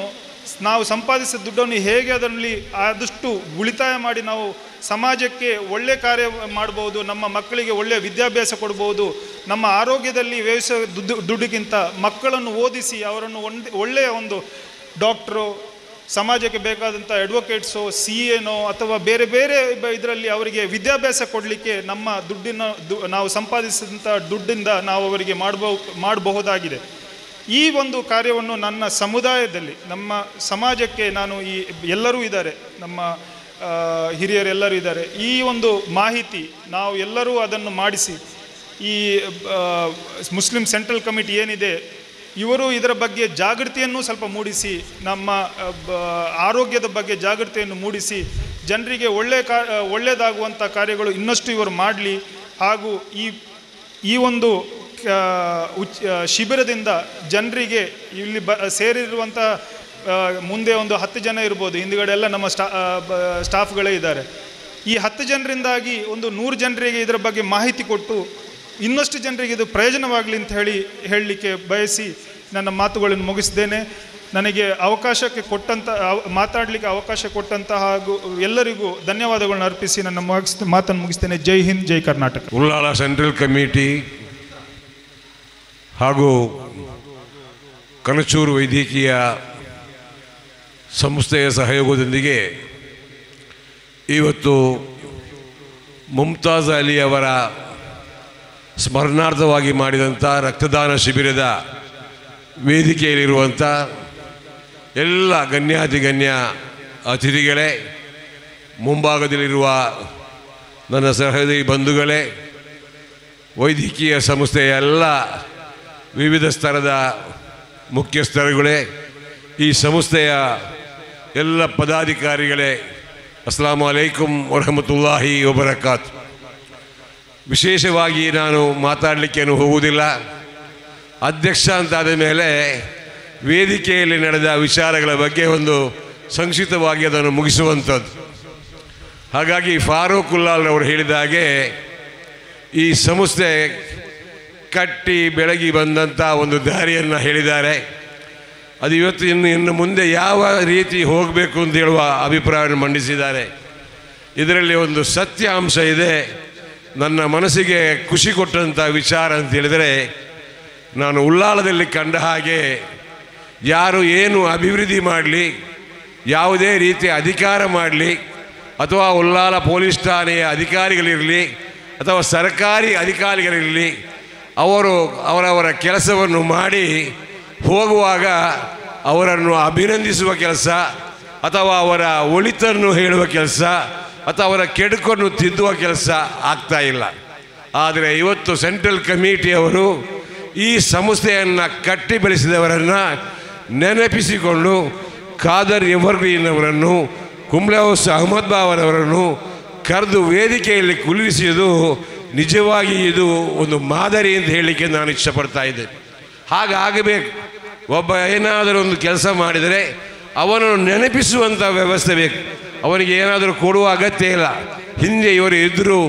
ನಾವು ಸಂಪಾದಿಸಿದ ದುಡ್ಡನ್ನು ಹೇಗೆ ಅದರಲ್ಲಿ ಆದಷ್ಟು ಉಳಿತಾಯ ಮಾಡಿ ನಾವು ಸಮಾಜಕ್ಕೆ ಒಳ್ಳೆಯ ಕಾರ್ಯ ಮಾಡ್ಬೋದು, ನಮ್ಮ ಮಕ್ಕಳಿಗೆ ಒಳ್ಳೆಯ ವಿದ್ಯಾಭ್ಯಾಸ ಕೊಡ್ಬೋದು. ನಮ್ಮ ಆರೋಗ್ಯದಲ್ಲಿ ವ್ಯವಸಾಯ ದುಡ್ಡಿಗಿಂತ ಮಕ್ಕಳನ್ನು ಓದಿಸಿ ಅವರನ್ನು ಒಳ್ಳೆಯ ಒಂದು ಡಾಕ್ಟ್ರು, ಸಮಾಜಕ್ಕೆ ಬೇಕಾದಂಥ ಅಡ್ವೊಕೇಟ್ಸೋ, CAನೋ ಅಥವಾ ಬೇರೆ ಬೇರೆ ಇದರಲ್ಲಿ ಅವರಿಗೆ ವಿದ್ಯಾಭ್ಯಾಸ ಕೊಡಲಿಕ್ಕೆ ನಮ್ಮ ನಾವು ಸಂಪಾದಿಸಿದಂಥ ದುಡ್ಡಿಂದ ನಾವು ಅವರಿಗೆ ಮಾಡಬಹುದಾಗಿದೆ. ಈ ಒಂದು ಕಾರ್ಯವನ್ನು ನನ್ನ ಸಮುದಾಯದಲ್ಲಿ, ನಮ್ಮ ಸಮಾಜಕ್ಕೆ ನಾನು ಎಲ್ಲರೂ ಇದ್ದಾರೆ, ನಮ್ಮ ಹಿರಿಯರೆಲ್ಲರೂ ಇದ್ದಾರೆ, ಈ ಒಂದು ಮಾಹಿತಿ ನಾವು ಎಲ್ಲರೂ ಅದನ್ನು ಮಾಡಿಸಿ ಈ ಮುಸ್ಲಿಂ ಸೆಂಟ್ರಲ್ ಕಮಿಟಿ ಏನಿದೆ ಇವರು ಇದರ ಬಗ್ಗೆ ಜಾಗೃತಿಯನ್ನು ಸ್ವಲ್ಪ ಮೂಡಿಸಿ, ನಮ್ಮ ಆರೋಗ್ಯದ ಬಗ್ಗೆ ಜಾಗೃತಿಯನ್ನು ಮೂಡಿಸಿ ಜನರಿಗೆ ಒಳ್ಳೆಯದಾಗುವಂಥ ಕಾರ್ಯಗಳು ಇನ್ನಷ್ಟು ಇವರು ಮಾಡಲಿ. ಹಾಗೂ ಈ ಒಂದು ಶಿಬಿರದಿಂದ ಜನರಿಗೆ ಇಲ್ಲಿ ಸೇರಿರುವಂಥ ಮುಂದೆ ಒಂದು 10 ಜನ ಇರ್ಬೋದು, ಹಿಂದುಗಡೆ ಎಲ್ಲ ನಮ್ಮ ಸ್ಟಾಫ್ಗಳೇ ಇದ್ದಾರೆ. ಈ 10 ಜನರಿಂದಾಗಿ ಒಂದು 100 ಜನರಿಗೆ ಇದರ ಬಗ್ಗೆ ಮಾಹಿತಿ ಕೊಟ್ಟು ಇನ್ನಷ್ಟು ಜನರಿಗೆ ಇದು ಪ್ರಯೋಜನವಾಗಲಿ ಅಂತ ಹೇಳಲಿಕ್ಕೆ ಬಯಸಿ ನನ್ನ ಮಾತುಗಳನ್ನು ಮುಗಿಸಿದ್ದೇನೆ. ನನಗೆ ಮಾತಾಡಲಿಕ್ಕೆ ಅವಕಾಶ ಕೊಟ್ಟಂಥ ಹಾಗೂ ಎಲ್ಲರಿಗೂ ಧನ್ಯವಾದಗಳನ್ನು ಅರ್ಪಿಸಿ ನನ್ನ ಮಾತನ್ನು ಮುಗಿಸ್ತೇನೆ. ಜೈ ಹಿಂದ್, ಜೈ ಕರ್ನಾಟಕ. ಉಳ್ಳಾಲ ಸೆಂಟ್ರಲ್ ಕಮಿಟಿ ಹಾಗೂ ಕನಚೂರು ವೈದ್ಯಕೀಯ ಸಂಸ್ಥೆಯ ಸಹಯೋಗದೊಂದಿಗೆ ಇವತ್ತು ಮುಮ್ತಾಜ್ ಅಲಿ ಅವರ ಸ್ಮರಣಾರ್ಥವಾಗಿ ಮಾಡಿದಂಥ ರಕ್ತದಾನ ಶಿಬಿರದ ವೇದಿಕೆಯಲ್ಲಿರುವಂಥ ಎಲ್ಲ ಗಣ್ಯಾತಿಗಣ್ಯ ಅತಿಥಿಗಳೇ, ಮುಂಭಾಗದಲ್ಲಿರುವ ನನ್ನ ಸಹೋದರಿ ಬಂಧುಗಳೇ, ವೈದ್ಯಕೀಯ ಸಂಸ್ಥೆಯ ಎಲ್ಲ ವಿವಿಧ ಸ್ತರದ ಮುಖ್ಯಸ್ಥರುಗಳೇ, ಈ ಸಂಸ್ಥೆಯ ಎಲ್ಲ ಪದಾಧಿಕಾರಿಗಳೇ, ಅಸ್ಸಲಾಮು ಅಲೈಕುಂ ವರಹಮತುಲ್ಲಾಹಿ ವಬರಕಾತ್. ವಿಶೇಷವಾಗಿ ನಾನು ಮಾತಾಡಲಿಕ್ಕೇನು ಹೋಗುವುದಿಲ್ಲ. ಅಧ್ಯಕ್ಷ ಅಂತಾದ ಮೇಲೆ ವೇದಿಕೆಯಲ್ಲಿ ನಡೆದ ವಿಚಾರಗಳ ಬಗ್ಗೆ ಒಂದು ಸಂಕ್ಷಿಪ್ತವಾಗಿ ಅದನ್ನು ಮುಗಿಸುವಂಥದ್ದು. ಹಾಗಾಗಿ ಫಾರೂಕ್ ಉಲ್ಲಾಲ್ರವರು ಹೇಳಿದ ಹಾಗೆ ಈ ಸಂಸ್ಥೆ ಕಟ್ಟಿ ಬೆಳಗಿ ಬಂದಂಥ ಒಂದು ದಾರಿಯನ್ನು ಹೇಳಿದ್ದಾರೆ. ಅದು ಇವತ್ತು ಇನ್ನು ಮುಂದೆ ಯಾವ ರೀತಿ ಹೋಗಬೇಕು ಅಂತ ಹೇಳುವ ಅಭಿಪ್ರಾಯವನ್ನು ಮಂಡಿಸಿದ್ದಾರೆ. ಇದರಲ್ಲಿ ಒಂದು ಸತ್ಯಾಂಶ ಇದೆ. ನನ್ನ ಮನಸ್ಸಿಗೆ ಖುಷಿ ಕೊಟ್ಟಂಥ ವಿಚಾರ ಅಂತ ಹೇಳಿದರೆ, ನಾನು ಉಳ್ಳಾಲದಲ್ಲಿ ಕಂಡ ಹಾಗೆ ಯಾರು ಏನು ಅಭಿವೃದ್ಧಿ ಮಾಡಲಿ, ಯಾವುದೇ ರೀತಿಯ ಅಧಿಕಾರ ಮಾಡಲಿ, ಅಥವಾ ಉಳ್ಳಾಲ ಪೊಲೀಸ್ ಠಾಣೆಯ ಅಧಿಕಾರಿಗಳಿರಲಿ ಅಥವಾ ಸರ್ಕಾರಿ ಅಧಿಕಾರಿಗಳಿರಲಿ, ಅವರು ಅವರವರ ಕೆಲಸವನ್ನು ಮಾಡಿ ಹೋಗುವಾಗ ಅವರನ್ನು ಅಭಿನಂದಿಸುವ ಕೆಲಸ ಅಥವಾ ಅವರ ಒಳಿತನ್ನು ಹೇಳುವ ಕೆಲಸ ಅಥವಾ ಅವರ ಕೆಡುಕನ್ನು ತಿದ್ದುವ ಕೆಲಸ ಆಗ್ತಾ ಇಲ್ಲ. ಆದರೆ ಇವತ್ತು ಸೆಂಟ್ರಲ್ ಕಮಿಟಿಯವರು ಈ ಸಂಸ್ಥೆಯನ್ನು ಕಟ್ಟಿ ಬೆಳೆಸಿದವರನ್ನು ನೆನಪಿಸಿಕೊಂಡು ಖಾದರ್ ಎವರ್ಗ್ರೀನ್ ಅವರನ್ನು, ಕುಂಬ್ಳೆಹೌಸ್ ಅಹಮದ್ ಬಾವರವರನ್ನು ಕರೆದು ವೇದಿಕೆಯಲ್ಲಿ ಕುಳ್ಳಿರಿಸಿದ್ದು ನಿಜವಾಗಿ ಇದು ಒಂದು ಮಾದರಿ ಅಂತ ಹೇಳಲಿಕ್ಕೆ ನಾನು ಇಷ್ಟಪಡ್ತಾ ಇದ್ದೇನೆ. ಹಾಗಾಗಬೇಕು. ಒಬ್ಬ ಏನಾದರೂ ಒಂದು ಕೆಲಸ ಮಾಡಿದರೆ ಅವನನ್ನು ನೆನಪಿಸುವಂಥ ವ್ಯವಸ್ಥೆ ಬೇಕು. ಅವನಿಗೆ ಏನಾದರೂ ಕೊಡುವ ಅಗತ್ಯ ಇಲ್ಲ. ಹಿಂದೆ ಇವರು ಇದ್ದರು,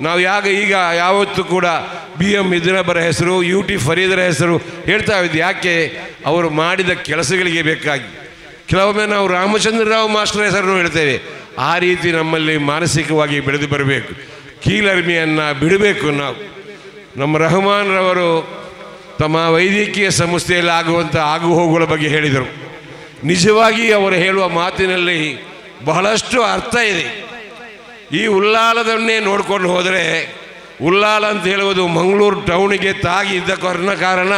ನಾವು ಈಗ ಯಾವತ್ತೂ ಕೂಡ BM ಇದ್ರಬ್ಬರ ಹೆಸರು, UT ಫರೀದರ ಹೆಸರು ಹೇಳ್ತಾ ಇದ್ದು. ಯಾಕೆ? ಅವರು ಮಾಡಿದ ಕೆಲಸಗಳಿಗೆ ಬೇಕಾಗಿ. ಕೆಲವೊಮ್ಮೆ ನಾವು ರಾಮಚಂದ್ರ ರಾವ್ ಮಾಸ್ಟರ್ ಹೆಸರನ್ನು ಹೇಳ್ತೇವೆ. ಆ ರೀತಿ ನಮ್ಮಲ್ಲಿ ಮಾನಸಿಕವಾಗಿ ಬೆಳೆದು ಬರಬೇಕು. ಕೀಳರಿಮೆಯನ್ನು ಬಿಡಬೇಕು. ನಾವು ನಮ್ಮ ರಹಮಾನ್ ರವರು ತಮ್ಮ ವೈದ್ಯಕೀಯ ಸಂಸ್ಥೆಯಲ್ಲಿ ಆಗುವಂಥ ಆಗುಹೋಗುಗಳ ಬಗ್ಗೆ ಹೇಳಿದರು. ನಿಜವಾಗಿ ಅವರು ಹೇಳುವ ಮಾತಿನಲ್ಲಿ ಬಹಳಷ್ಟು ಅರ್ಥ ಇದೆ. ಈ ಉಳ್ಳಾಲದನ್ನೇ ನೋಡ್ಕೊಂಡು ಹೋದರೆ, ಉಳ್ಳಾಲ ಅಂತ ಹೇಳುವುದು ಮಂಗಳೂರು ಟೌನಿಗೆ ತಾಗಿ ಇದ್ದ ಕಾರಣ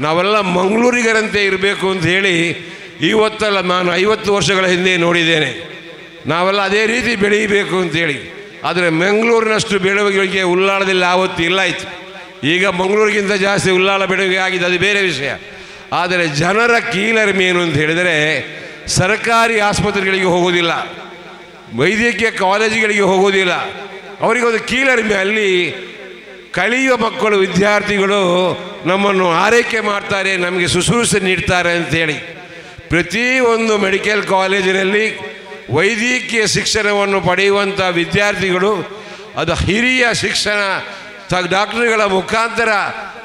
ನಾವೆಲ್ಲ ಮಂಗಳೂರಿಗರಂತೆ ಇರಬೇಕು ಅಂತ ಹೇಳಿ ಇವತ್ತಲ್ಲ, ನಾನು 50 ವರ್ಷಗಳ ಹಿಂದೆ ನೋಡಿದ್ದೇನೆ. ನಾವೆಲ್ಲ ಅದೇ ರೀತಿ ಬೆಳೀಬೇಕು ಅಂತೇಳಿ. ಆದರೆ ಮಂಗಳೂರಿನಷ್ಟು ಬೆಳವಣಿಗೆ ಉಳ್ಳಾಲದಲ್ಲಿ ಆವತ್ತು ಇಲ್ಲ ಇತ್ತು. ಈಗ ಮಂಗಳೂರಿಗಿಂತ ಜಾಸ್ತಿ ಉಳ್ಳಾಲ ಬೆಳವಣಿಗೆ ಆಗಿದೆ, ಅದು ಬೇರೆ ವಿಷಯ. ಆದರೆ ಜನರ ಕೀಳರಿಮೆ ಏನು ಅಂತ ಹೇಳಿದರೆ, ಸರ್ಕಾರಿ ಆಸ್ಪತ್ರೆಗಳಿಗೆ ಹೋಗೋದಿಲ್ಲ, ವೈದ್ಯಕೀಯ ಕಾಲೇಜುಗಳಿಗೆ ಹೋಗೋದಿಲ್ಲ. ಅವರಿಗೊಂದು ಕೀಳರಿಮೆ. ಅಲ್ಲಿ ಕಲಿಯುವ ಮಕ್ಕಳು, ವಿದ್ಯಾರ್ಥಿಗಳು ನಮ್ಮನ್ನು ಆರೈಕೆ ಮಾಡ್ತಾರೆ, ನಮಗೆ ಶುಶ್ರೂಷೆ ನೀಡ್ತಾರೆ ಅಂತೇಳಿ. ಪ್ರತಿಯೊಂದು ಮೆಡಿಕಲ್ ಕಾಲೇಜಿನಲ್ಲಿ ವೈದ್ಯಕೀಯ ಶಿಕ್ಷಣವನ್ನು ಪಡೆಯುವಂಥ ವಿದ್ಯಾರ್ಥಿಗಳು ಅದು ಹಿರಿಯ ಶಿಕ್ಷಣ ಡಾಕ್ಟರ್ಗಳ ಮುಖಾಂತರ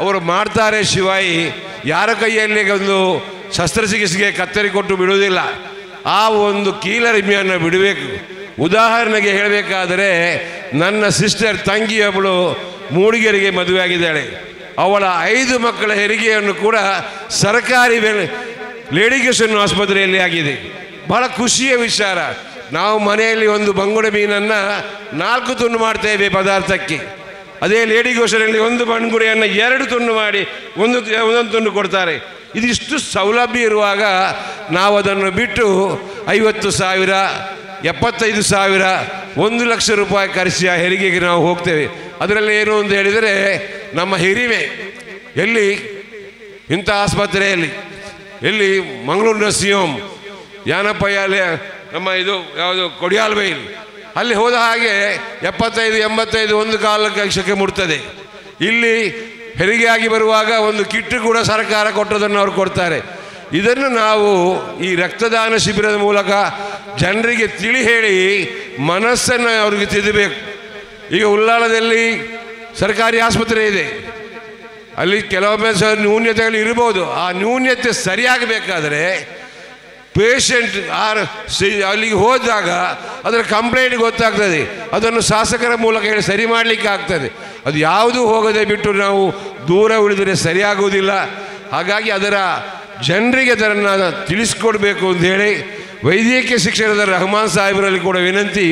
ಅವರು ಮಾಡ್ತಾರೆ. ಶಿವಾಯಿ ಯಾರ ಕೈಯಲ್ಲಿ ಒಂದು ಶಸ್ತ್ರಚಿಕಿತ್ಸೆಗೆ ಕತ್ತರಿ ಕೊಟ್ಟು ಬಿಡುವುದಿಲ್ಲ. ಆ ಒಂದು ಕೀಳರಿಮೆಯನ್ನು ಬಿಡಬೇಕು. ಉದಾಹರಣೆಗೆ ಹೇಳಬೇಕಾದರೆ, ನನ್ನ ಸಿಸ್ಟರ್ ತಂಗಿಯೊಬ್ಬಳು ಮೂಡಿಗೆರೆಗೆ ಮದುವೆ ಆಗಿದ್ದಾಳೆ. ಅವಳ 5 ಮಕ್ಕಳ ಹೆರಿಗೆಯನ್ನು ಕೂಡ ಸರ್ಕಾರಿ ಲೇಡಿಗೇಷನ್ ಆಸ್ಪತ್ರೆಯಲ್ಲಿ ಆಗಿದೆ. ಬಹಳ ಖುಷಿಯ ವಿಚಾರ. ನಾವು ಮನೆಯಲ್ಲಿ ಒಂದು ಬಂಗುಡೆ ಮೀನನ್ನು 4 ತುಂಡು ಮಾಡ್ತೇವೆ ಪದಾರ್ಥಕ್ಕೆ. ಅದೇ ಲೇಡಿಗೋಷನಲ್ಲಿ ಒಂದು ಬಂಗುಡೆಯನ್ನು 2 ತುಂಡು ಮಾಡಿ ಒಂದೊಂದು ತುಂಡು ಕೊಡ್ತಾರೆ. ಇದಿಷ್ಟು ಸೌಲಭ್ಯ ಇರುವಾಗ ನಾವು ಅದನ್ನು ಬಿಟ್ಟು 50,000, 75,000, 1 ಲಕ್ಷ ರೂಪಾಯಿ ಖರ್ಚಿಯ ಹೆರಿಗೆಗೆ ನಾವು ಹೋಗ್ತೇವೆ. ಅದರಲ್ಲಿ ಏನು ಅಂತ ಹೇಳಿದರೆ, ನಮ್ಮ ಹಿರಿಮೆ ಎಲ್ಲಿ? ಇಂಥ ಆಸ್ಪತ್ರೆಯಲ್ಲಿ, ಎಲ್ಲಿ? ಮಂಗಳೂರು ನರ್ಸಿಂಗ್ ಹೋಮ್, ಯಾನಪ್ಪಯ್ಯ, ನಮ್ಮ ಇದು ಯಾವುದು ಕೊಡಿಯಾಲ್ಬೈಲ್, ಅಲ್ಲಿ ಹೋದ ಹಾಗೆ 75, 85 ಒಂದು ಕಾಲಕ್ಕೆ ಮುಟ್ತದೆ. ಇಲ್ಲಿ ಹೆರಿಗೆಯಾಗಿ ಬರುವಾಗ ಒಂದು ಕಿಟ್ಟು ಕೂಡ ಸರ್ಕಾರ ಕೊಟ್ಟದನ್ನು ಅವ್ರು ಕೊಡ್ತಾರೆ. ಇದನ್ನು ನಾವು ಈ ರಕ್ತದಾನ ಶಿಬಿರದ ಮೂಲಕ ಜನರಿಗೆ ತಿಳಿ ಹೇಳಿ ಮನಸ್ಸನ್ನು ಅವ್ರಿಗೆ ತಿದ್ದಬೇಕು. ಈಗ ಉಳ್ಳಾಲದಲ್ಲಿ ಸರ್ಕಾರಿ ಆಸ್ಪತ್ರೆ ಇದೆ, ಅಲ್ಲಿ ಕೆಲವೊಮ್ಮೆ ನ್ಯೂನ್ಯತೆಗಳು ಇರ್ಬೋದು. ಆ ನ್ಯೂನ್ಯತೆ ಸರಿಯಾಗಬೇಕಾದ್ರೆ ಪೇಷಂಟ್ ಅಲ್ಲಿಗೆ ಹೋದಾಗ ಅದರ ಕಂಪ್ಲೇಂಟ್ ಗೊತ್ತಾಗ್ತದೆ. ಅದನ್ನು ಶಾಸಕರ ಮೂಲಕ ಹೇಳಿ ಸರಿ ಮಾಡಲಿಕ್ಕೆ ಆಗ್ತದೆ. ಅದು ಯಾವುದೂ ಹೋಗದೆ ಬಿಟ್ಟು ನಾವು ದೂರ ಉಳಿದರೆ ಸರಿಯಾಗುವುದಿಲ್ಲ. ಹಾಗಾಗಿ ಅದರ ಜನರಿಗೆ ಅದನ್ನು ತಿಳಿಸ್ಕೊಡ್ಬೇಕು ಅಂತೇಳಿ ವೈದ್ಯಕೀಯ ಶಿಕ್ಷಣದ ರಹಮಾನ್ ಸಾಹೇಬರಲ್ಲಿ ಕೂಡ ವಿನಂತಿ.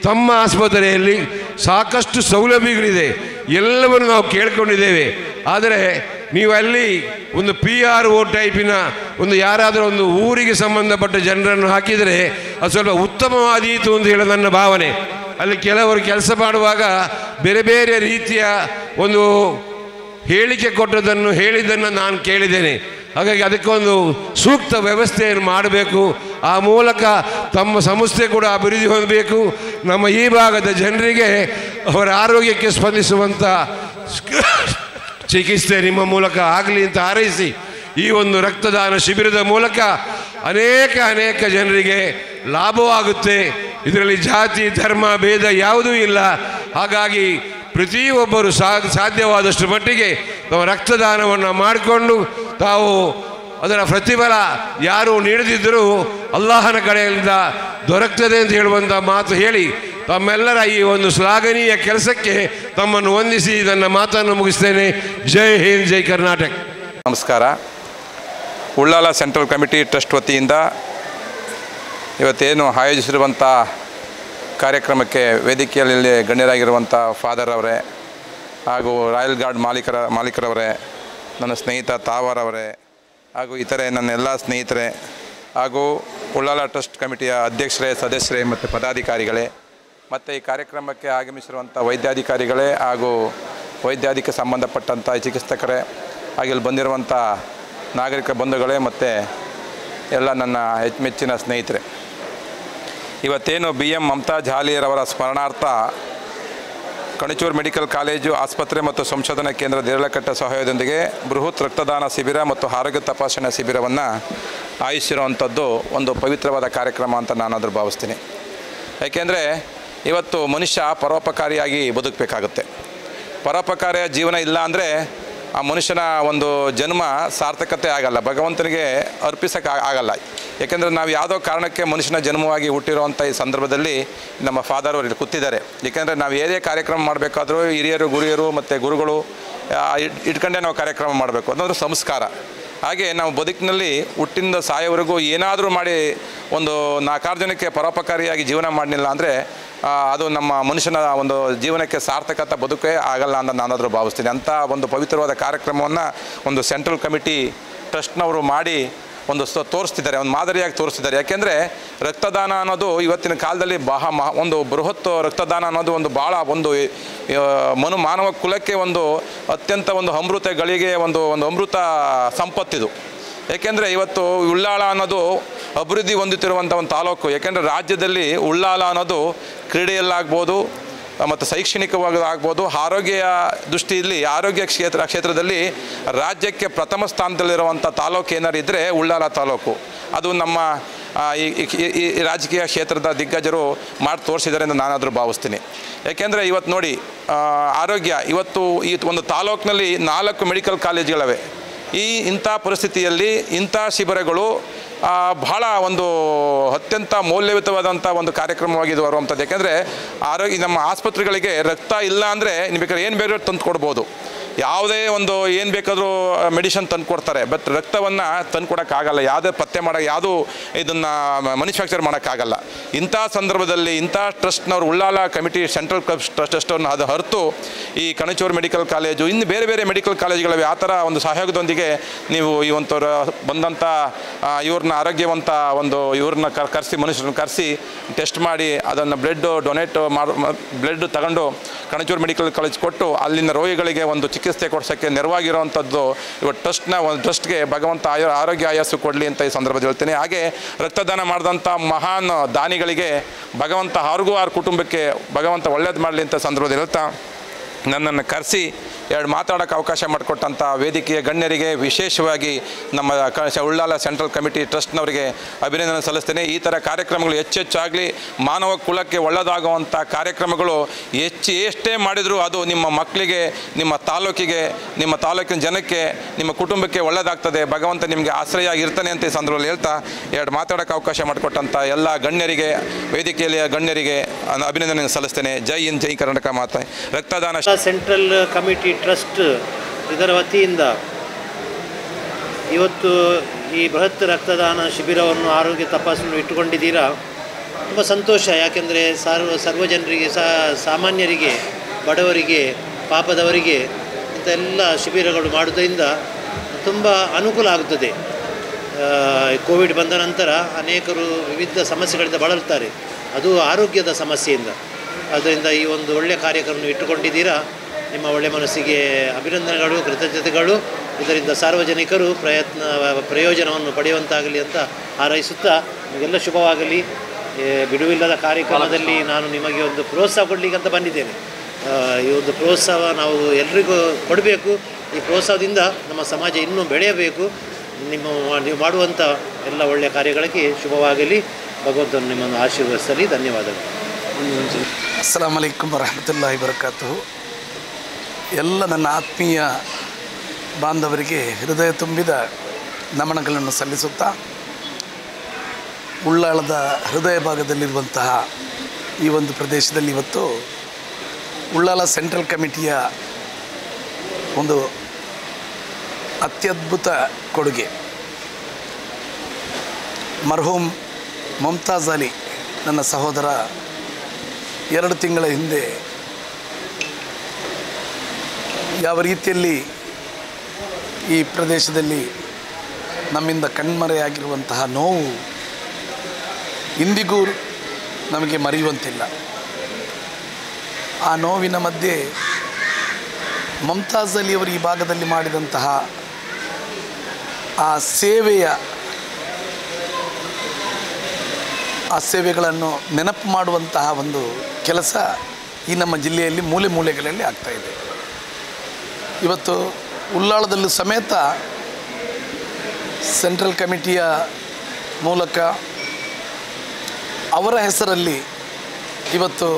ತಮ್ಮ ಆಸ್ಪತ್ರೆಯಲ್ಲಿ ಸಾಕಷ್ಟು ಸೌಲಭ್ಯಗಳಿದೆ, ಎಲ್ಲವನ್ನು ನಾವು ಕೇಳ್ಕೊಂಡಿದ್ದೇವೆ. ಆದರೆ ನೀವು ಅಲ್ಲಿ ಒಂದು PRO ಟೈಪಿನ ಒಂದು ಯಾರಾದರೂ ಒಂದು ಊರಿಗೆ ಸಂಬಂಧಪಟ್ಟ ಜನರನ್ನು ಹಾಕಿದರೆ ಅದು ಸ್ವಲ್ಪ ಉತ್ತಮವಾದೀತು ಅಂತ ಹೇಳೋ ನನ್ನ ಭಾವನೆ. ಅಲ್ಲಿ ಕೆಲವರು ಕೆಲಸ ಮಾಡುವಾಗ ಬೇರೆ ಬೇರೆ ರೀತಿಯ ಒಂದು ಹೇಳಿಕೆ ಕೊಟ್ಟದನ್ನು ಹೇಳಿದ್ದನ್ನು ನಾನು ಕೇಳಿದ್ದೇನೆ. ಹಾಗಾಗಿ ಅದಕ್ಕೊಂದು ಸೂಕ್ತ ವ್ಯವಸ್ಥೆಯನ್ನು ಮಾಡಬೇಕು. ಆ ಮೂಲಕ ತಮ್ಮ ಸಂಸ್ಥೆ ಕೂಡ ಅಭಿವೃದ್ಧಿ ಹೊಂದಬೇಕು. ನಮ್ಮ ಈ ಭಾಗದ ಜನರಿಗೆ ಅವರ ಆರೋಗ್ಯಕ್ಕೆ ಸ್ಪಂದಿಸುವಂಥ ಚಿಕಿತ್ಸೆ ನಿಮ್ಮ ಮೂಲಕ ಆಗಲಿ ಅಂತ ಹಾರೈಸಿ, ಈ ಒಂದು ರಕ್ತದಾನ ಶಿಬಿರದ ಮೂಲಕ ಅನೇಕ ಜನರಿಗೆ ಲಾಭವಾಗುತ್ತೆ. ಇದರಲ್ಲಿ ಜಾತಿ ಧರ್ಮ ಭೇದ ಯಾವುದೂ ಇಲ್ಲ. ಹಾಗಾಗಿ ಪ್ರತಿಯೊಬ್ಬರು ಸಾಧ್ಯವಾದಷ್ಟು ಮಟ್ಟಿಗೆ ತಾವು ರಕ್ತದಾನವನ್ನು ಮಾಡಿಕೊಂಡು ತಾವು ಅದರ ಪ್ರತಿಫಲ ಯಾರು ನೀಡದಿದ್ದರೂ ಅಲ್ಲಾಹನ ಕಡೆಯಿಂದ ದೊರಕ್ತದೆ ಅಂತ ಹೇಳುವಂಥ ಮಾತು ಹೇಳಿ ತಮ್ಮೆಲ್ಲರ ಈ ಒಂದು ಶ್ಲಾಘನೀಯ ಕೆಲಸಕ್ಕೆ ತಮ್ಮನ್ನು ವಂದಿಸಿ ನನ್ನ ಮಾತನ್ನು ಮುಗಿಸ್ತೇನೆ. ಜೈ ಹಿಂದ್, ಜೈ ಕರ್ನಾಟಕ. ನಮಸ್ಕಾರ. ಉಳ್ಳಾಲ ಸೆಂಟ್ರಲ್ ಕಮಿಟಿ ಟ್ರಸ್ಟ್ ವತಿಯಿಂದ ಇವತ್ತೇನು ಆಯೋಜಿಸಿರುವಂಥ ಕಾರ್ಯಕ್ರಮಕ್ಕೆ ವೇದಿಕೆಯಲ್ಲಿ ಗಣ್ಯರಾಗಿರುವಂಥ ಫಾದರ್ ಅವರೇ ಹಾಗೂ ರಾಯಲ್ ಗಾರ್ಡ್ ಮಾಲೀಕರವರೇ, ನನ್ನ ಸ್ನೇಹಿತ ತಾವರವರೇ ಹಾಗೂ ಇತರೆ ನನ್ನ ಎಲ್ಲ ಸ್ನೇಹಿತರೆ ಹಾಗೂ ಉಳ್ಳಾಲ ಟ್ರಸ್ಟ್ ಕಮಿಟಿಯ ಅಧ್ಯಕ್ಷರೇ, ಸದಸ್ಯರೇ ಮತ್ತು ಪದಾಧಿಕಾರಿಗಳೇ, ಮತ್ತು ಈ ಕಾರ್ಯಕ್ರಮಕ್ಕೆ ಆಗಮಿಸಿರುವಂಥ ವೈದ್ಯಾಧಿಕಾರಿಗಳೇ ಹಾಗೂ ವೈದ್ಯಾಧಿಕ ಸಂಬಂಧಪಟ್ಟಂಥ ಚಿಕಿತ್ಸಕರೇ ಹಾಗೆ ಇಲ್ಲಿ ಬಂದಿರುವಂಥ ನಾಗರಿಕ ಬಂಧುಗಳೇ ಮತ್ತು ಎಲ್ಲ ನನ್ನ ಮೆಚ್ಚಿನ ಸ್ನೇಹಿತರೆ, ಇವತ್ತೇನು BM ಮಮತಾಜ್ ಹಾಲಿಯರವರ ಸ್ಮರಣಾರ್ಥ ಕಣಚೂರು ಮೆಡಿಕಲ್ ಕಾಲೇಜು ಆಸ್ಪತ್ರೆ ಮತ್ತು ಸಂಶೋಧನಾ ಕೇಂದ್ರ ದೇರಳಕಟ್ಟೆ ಸಹಯೋಗದೊಂದಿಗೆ ಬೃಹತ್ ರಕ್ತದಾನ ಶಿಬಿರ ಮತ್ತು ಆರೋಗ್ಯ ತಪಾಸಣಾ ಶಿಬಿರವನ್ನು ಆಯೋಜಿಸಿರುವಂಥದ್ದು ಒಂದು ಪವಿತ್ರವಾದ ಕಾರ್ಯಕ್ರಮ ಅಂತ ನಾನಾದರೂ ಭಾವಿಸ್ತೀನಿ. ಯಾಕೆಂದರೆ ಇವತ್ತು ಮನುಷ್ಯ ಪರೋಪಕಾರಿಯಾಗಿ ಬದುಕಬೇಕಾಗುತ್ತೆ. ಪರೋಪಕಾರಿಯ ಜೀವನ ಇಲ್ಲ ಅಂದರೆ ಆ ಮನುಷ್ಯನ ಒಂದು ಜನ್ಮ ಸಾರ್ಥಕತೆ ಆಗಲ್ಲ, ಭಗವಂತನಿಗೆ ಅರ್ಪಿಸೋಕ್ಕೆ ಆಗಲ್ಲ. ಏಕೆಂದರೆ ನಾವು ಯಾವುದೋ ಕಾರಣಕ್ಕೆ ಮನುಷ್ಯನ ಜನ್ಮವಾಗಿ ಹುಟ್ಟಿರುವಂಥ ಈ ಸಂದರ್ಭದಲ್ಲಿ ನಮ್ಮ ಫಾದರ್ ಅವರು ಇಲ್ಲಿ ಕೂತಿದ್ದಾರೆ. ಏಕೆಂದರೆ ನಾವು ಏನೇ ಕಾರ್ಯಕ್ರಮ ಮಾಡಬೇಕಾದ್ರೂ ಹಿರಿಯರು, ಗುರಿಯರು ಮತ್ತು ಗುರುಗಳು ಇಟ್ಕೊಂಡೇ ನಾವು ಕಾರ್ಯಕ್ರಮ ಮಾಡಬೇಕು, ಅದೊಂದು ಸಂಸ್ಕಾರ. ಹಾಗೆ ನಾವು ಬದುಕಿನಲ್ಲಿ ಹುಟ್ಟಿನಿಂದ ಸಾಯೋವರೆಗೂ ಏನಾದರೂ ಮಾಡಿ ಒಂದು 4-6 ಜನಕ್ಕೆ ಪರೋಪಕಾರಿಯಾಗಿ ಜೀವನ ಮಾಡಲಿಲ್ಲ ಅಂದರೆ ಅದು ನಮ್ಮ ಮನುಷ್ಯನ ಒಂದು ಜೀವನಕ್ಕೆ ಸಾರ್ಥಕತೆ ಬದುಕೇ ಆಗಲ್ಲ ಅಂತ ನಾನಾದರೂ ಭಾವಿಸ್ತೀನಿ. ಅಂಥ ಒಂದು ಪವಿತ್ರವಾದ ಕಾರ್ಯಕ್ರಮವನ್ನು ಒಂದು ಸೆಂಟ್ರಲ್ ಕಮಿಟಿ ಟ್ರಸ್ಟ್ನವರು ಮಾಡಿ ಒಂದು ತೋರಿಸ್ತಿದ್ದಾರೆ, ಒಂದು ಮಾದರಿಯಾಗಿ ತೋರಿಸ್ತಿದ್ದಾರೆ. ಯಾಕೆಂದರೆ ರಕ್ತದಾನ ಅನ್ನೋದು ಇವತ್ತಿನ ಕಾಲದಲ್ಲಿ ಒಂದು ಬೃಹತ್ ರಕ್ತದಾನ ಅನ್ನೋದು ಒಂದು ಭಾಳ ಒಂದು ಮಾನವ ಕುಲಕ್ಕೆ ಒಂದು ಅತ್ಯಂತ ಒಂದು ಅಮೃತ ಗಳಿಗೆ ಒಂದು ಅಮೃತ ಸಂಪತ್ತಿದು. ಏಕೆಂದರೆ ಇವತ್ತು ಉಳ್ಳಾಲ ಅನ್ನೋದು ಅಭಿವೃದ್ಧಿ ಹೊಂದುತ್ತಿರುವಂಥ ಒಂದು ತಾಲೂಕು. ಏಕೆಂದರೆ ರಾಜ್ಯದಲ್ಲಿ ಉಳ್ಳಾಲ ಅನ್ನೋದು ಕ್ರೀಡೆಯಲ್ಲಾಗ್ಬೋದು ಮತ್ತು ಶೈಕ್ಷಣಿಕವಾಗಿ ಆಗ್ಬೋದು, ಆರೋಗ್ಯ ದೃಷ್ಟಿಯಲ್ಲಿ ಆರೋಗ್ಯ ಕ್ಷೇತ್ರದಲ್ಲಿ ರಾಜ್ಯಕ್ಕೆ ಪ್ರಥಮ ಸ್ಥಾನದಲ್ಲಿರುವಂಥ ತಾಲೂಕು ಏನಾರು ಇದ್ದರೆ ಉಳ್ಳಾಲ ತಾಲೂಕು. ಅದು ನಮ್ಮ ಈ ರಾಜಕೀಯ ಕ್ಷೇತ್ರದ ದಿಗ್ಗಜರು ಮಾಡಿ ತೋರಿಸಿದ್ದಾರೆ ಎಂದು ನಾನಾದರೂ ಭಾವಿಸ್ತೀನಿ. ಯಾಕೆಂದರೆ ಇವತ್ತು ನೋಡಿ, ಆರೋಗ್ಯ ಇವತ್ತು ಈ ಒಂದು ತಾಲೂಕಿನಲ್ಲಿ 4 ಮೆಡಿಕಲ್ ಕಾಲೇಜುಗಳಿವೆ. ಇಂಥ ಪರಿಸ್ಥಿತಿಯಲ್ಲಿ ಇಂಥ ಶಿಬಿರಗಳು ಬಹಳ ಒಂದು ಅತ್ಯಂತ ಮೌಲ್ಯಯುತವಾದಂಥ ಒಂದು ಕಾರ್ಯಕ್ರಮವಾಗಿದ್ದು ಬರುವಂಥದ್ದು. ಯಾಕೆಂದರೆ ನಮ್ಮ ಆಸ್ಪತ್ರೆಗಳಿಗೆ ರಕ್ತ ಇಲ್ಲ ಅಂದರೆ ನೀವು ಬೇಕಾದ್ರೆ ಏನು ಬೇಕಾದ್ರೂ ತಂದು ಕೊಡ್ಬೋದು, ಯಾವುದೇ ಒಂದು ಏನು ಬೇಕಾದರೂ ಮೆಡಿಷನ್ ತಂದು ಕೊಡ್ತಾರೆ. ಬಟ್ ರಕ್ತವನ್ನು ತಂದು ಕೊಡೋಕ್ಕಾಗಲ್ಲ, ಯಾವುದೇ ಪತ್ತೆ ಯಾವುದೂ ಇದನ್ನು ಮ್ಯಾನುಫ್ಯಾಕ್ಚರ್ ಮಾಡೋಕ್ಕಾಗಲ್ಲ. ಇಂಥ ಸಂದರ್ಭದಲ್ಲಿ ಇಂಥ ಟ್ರಸ್ಟ್ನವರು ಉಳ್ಳಾಲ ಕಮಿಟಿ ಸೆಂಟ್ರಲ್ ಟ್ರಸ್ಟನ್ನು ಅದು ಹೊರತು ಈ ಕಣಚೂರು ಮೆಡಿಕಲ್ ಕಾಲೇಜು ಇನ್ನು ಬೇರೆ ಬೇರೆ ಮೆಡಿಕಲ್ ಕಾಲೇಜುಗಳಿವೆ. ಆ ಥರ ಒಂದು ಸಹಯೋಗದೊಂದಿಗೆ ನೀವು ಇವಂಥವ್ರು ಬಂದಂಥ ಇವ್ರನ್ನ ಆರೋಗ್ಯವಂತ ಇವ್ರನ್ನ ಕರೆಸಿ ಮನುಷ್ಯರನ್ನ ಕರೆಸಿ ಟೆಸ್ಟ್ ಮಾಡಿ ಅದನ್ನು ಬ್ಲಡ್ ತಗೊಂಡು ಕಣಚೂರು ಮೆಡಿಕಲ್ ಕಾಲೇಜ್ ಕೊಟ್ಟು ಅಲ್ಲಿನ ರೋಗಿಗಳಿಗೆ ಒಂದು ಚಿಕಿತ್ಸೆ ಕೊಡಿಸೋಕ್ಕೆ ನೆರವಾಗಿರುವಂಥದ್ದು ಒಂದು ಟ್ರಸ್ಟ್ಗೆ ಭಗವಂತ ಆರೋಗ್ಯ ಆಯಸ್ಸು ಕೊಡಲಿ ಅಂತ ಈ ಸಂದರ್ಭದಲ್ಲಿ ಹೇಳ್ತೀನಿ. ಹಾಗೆ ರಕ್ತದಾನ ಮಾಡಿದಂಥ ಮಹಾನ್ ದಾನಿಗಳಿಗೆ ಭಗವಂತ ಅವ್ರಿಗೂ ಅವ್ರ ಕುಟುಂಬಕ್ಕೆ ಭಗವಂತ ಒಳ್ಳೇದು ಮಾಡಲಿ ಅಂತ ಸಂದರ್ಭದಲ್ಲಿ ಹೇಳ್ತಾ ನನ್ನನ್ನು ಕರೆಸಿ 2 ಮಾತಾಡೋಕ್ಕೆ ಅವಕಾಶ ಮಾಡಿಕೊಟ್ಟಂಥ ವೇದಿಕೆಯ ಗಣ್ಯರಿಗೆ, ವಿಶೇಷವಾಗಿ ನಮ್ಮ ಉಳ್ಳಾಲ ಸೆಂಟ್ರಲ್ ಕಮಿಟಿ ಟ್ರಸ್ಟ್ನವರಿಗೆ ಅಭಿನಂದನೆ ಸಲ್ಲಿಸ್ತೇನೆ. ಈ ಥರ ಕಾರ್ಯಕ್ರಮಗಳು ಹೆಚ್ಚೆಚ್ಚಾಗಲಿ, ಮಾನವ ಕುಲಕ್ಕೆ ಒಳ್ಳೆಯದಾಗುವಂಥ ಕಾರ್ಯಕ್ರಮಗಳು ಎಷ್ಟೇ ಮಾಡಿದರೂ ಅದು ನಿಮ್ಮ ಮಕ್ಕಳಿಗೆ, ನಿಮ್ಮ ತಾಲೂಕಿನ ಜನಕ್ಕೆ, ನಿಮ್ಮ ಕುಟುಂಬಕ್ಕೆ ಒಳ್ಳೆಯದಾಗ್ತದೆ. ಭಗವಂತ ನಿಮಗೆ ಆಶ್ರಯ ಇರ್ತಾನೆ ಅಂತ ಈ ಸಂದರ್ಭದಲ್ಲಿ ಹೇಳ್ತಾ 2 ಮಾತಾಡೋಕ್ಕೆ ಅವಕಾಶ ಮಾಡಿಕೊಟ್ಟಂಥ ಎಲ್ಲ ಗಣ್ಯರಿಗೆ, ವೇದಿಕೆಯಲ್ಲಿ ಗಣ್ಯರಿಗೆ ಅಭಿನಂದನೆ ಸಲ್ಲಿಸ್ತೇನೆ. ಜೈ ಹಿಂದ್, ಜೈ ಕರ್ನಾಟಕ ಮಾತೆ. ರಕ್ತದಾನ ಸೆಂಟ್ರಲ್ ಕಮಿಟಿ ಟ್ರಸ್ಟ್ ಇದರ ವತಿಯಿಂದ ಇವತ್ತು ಈ ಬೃಹತ್ ರಕ್ತದಾನ ಶಿಬಿರವನ್ನು, ಆರೋಗ್ಯ ತಪಾಸಣೆ ಇಟ್ಟುಕೊಂಡಿದ್ದೀರಾ. ತುಂಬ ಸಂತೋಷ. ಯಾಕೆಂದರೆ ಸರ್ವಜನರಿಗೆ, ಸಾಮಾನ್ಯರಿಗೆ, ಬಡವರಿಗೆ, ಪಾಪದವರಿಗೆ ಇಂಥೆಲ್ಲ ಶಿಬಿರಗಳು ಮಾಡೋದ್ರಿಂದ ತುಂಬ ಅನುಕೂಲ ಆಗುತ್ತದೆ. ಕೋವಿಡ್ ಬಂದ ನಂತರ ಅನೇಕರು ವಿವಿಧ ಸಮಸ್ಯೆಗಳಿಂದ ಬಳಲ್ತಾರೆ, ಅದು ಆರೋಗ್ಯದ ಸಮಸ್ಯೆಯಿಂದ. ಆದ್ದರಿಂದ ಈ ಒಂದು ಒಳ್ಳೆಯ ಕಾರ್ಯಕ್ರಮ ಇಟ್ಟುಕೊಂಡಿದ್ದೀರಾ. ನಿಮ್ಮ ಒಳ್ಳೆಯ ಮನಸ್ಸಿಗೆ ಅಭಿನಂದನೆಗಳು, ಕೃತಜ್ಞತೆಗಳು. ಇದರಿಂದ ಸಾರ್ವಜನಿಕರು ಪ್ರಯೋಜನವನ್ನು ಪಡೆಯುವಂತಾಗಲಿ ಅಂತ ಹಾರೈಸುತ್ತಾ ನಿಮಗೆಲ್ಲ ಶುಭವಾಗಲಿ. ಬಿಡುವಿಲ್ಲದ ಕಾರ್ಯಕ್ರಮದಲ್ಲಿ ನಾನು ನಿಮಗೆ ಒಂದು ಪ್ರೋತ್ಸಾಹ ಕೊಡಲಿಕ್ಕೆ ಅಂತ ಬಂದಿದ್ದೇನೆ. ಈ ಒಂದು ಪ್ರೋತ್ಸಾಹ ನಾವು ಎಲ್ರಿಗೂ ಕೊಡಬೇಕು. ಈ ಪ್ರೋತ್ಸಾಹದಿಂದ ನಮ್ಮ ಸಮಾಜ ಇನ್ನೂ ಬೆಳೆಯಬೇಕು. ನೀವು ಮಾಡುವಂಥ ಎಲ್ಲ ಒಳ್ಳೆಯ ಕಾರ್ಯಗಳಿಗೆ ಶುಭವಾಗಲಿ. ಭಗವಂತನು ನಿಮ್ಮನ್ನು ಆಶೀರ್ವದಿಸಲಿ. ಧನ್ಯವಾದಗಳು. ಅಸ್ಸಲಾಮು ಅಲೈಕುಮ್ ವರಹಮತುಲ್ಲಾಹಿ ವಬರಕಾತುಹು. ಎಲ್ಲ ನನ್ನ ಆತ್ಮೀಯ ಬಾಂಧವರಿಗೆ ಹೃದಯ ತುಂಬಿದ ನಮನಗಳನ್ನು ಸಲ್ಲಿಸುತ್ತಾ ಉಳ್ಳಾಳದ ಹೃದಯ ಭಾಗದಲ್ಲಿರುವಂತಹ ಈ ಒಂದು ಪ್ರದೇಶದಲ್ಲಿ ಇವತ್ತು ಉಳ್ಳಾಲ ಸೆಂಟ್ರಲ್ ಕಮಿಟಿಯ ಒಂದು ಅತ್ಯದ್ಭುತ ಕೊಡುಗೆ ಮರ್ಹೂಮ್ ಮುಮ್ತಾಜ್ ಅಲಿ ನನ್ನ ಸಹೋದರ 2 ತಿಂಗಳ ಹಿಂದೆ ಯಾವ ರೀತಿಯಲ್ಲಿ ಈ ಪ್ರದೇಶದಲ್ಲಿ ನಮ್ಮಿಂದ ಕಣ್ಮರೆಯಾಗಿರುವಂತಹ ನೋವು ಇಂದಿಗೂ ನಮಗೆ ಮರೆಯುವಂತಿಲ್ಲ. ಆ ನೋವಿನ ಮಧ್ಯೆ ಮುಮ್ತಾಜ್ ಅಲಿಯವರು ಈ ಭಾಗದಲ್ಲಿ ಮಾಡಿದಂತಹ ಆ ಸೇವೆಗಳನ್ನು ನೆನಪು ಮಾಡುವಂತಹ ಒಂದು ಕೆಲಸ ಈ ನಮ್ಮ ಜಿಲ್ಲೆಯಲ್ಲಿ ಮೂಲೆ ಮೂಲೆಗಳಲ್ಲಿ ಆಗ್ತಾಯಿದೆ. ಇವತ್ತು ಉಳ್ಳಾಳದಲ್ಲೂ ಸಮೇತ ಸೆಂಟ್ರಲ್ ಕಮಿಟಿಯ ಮೂಲಕ ಅವರ ಹೆಸರಲ್ಲಿ ಇವತ್ತು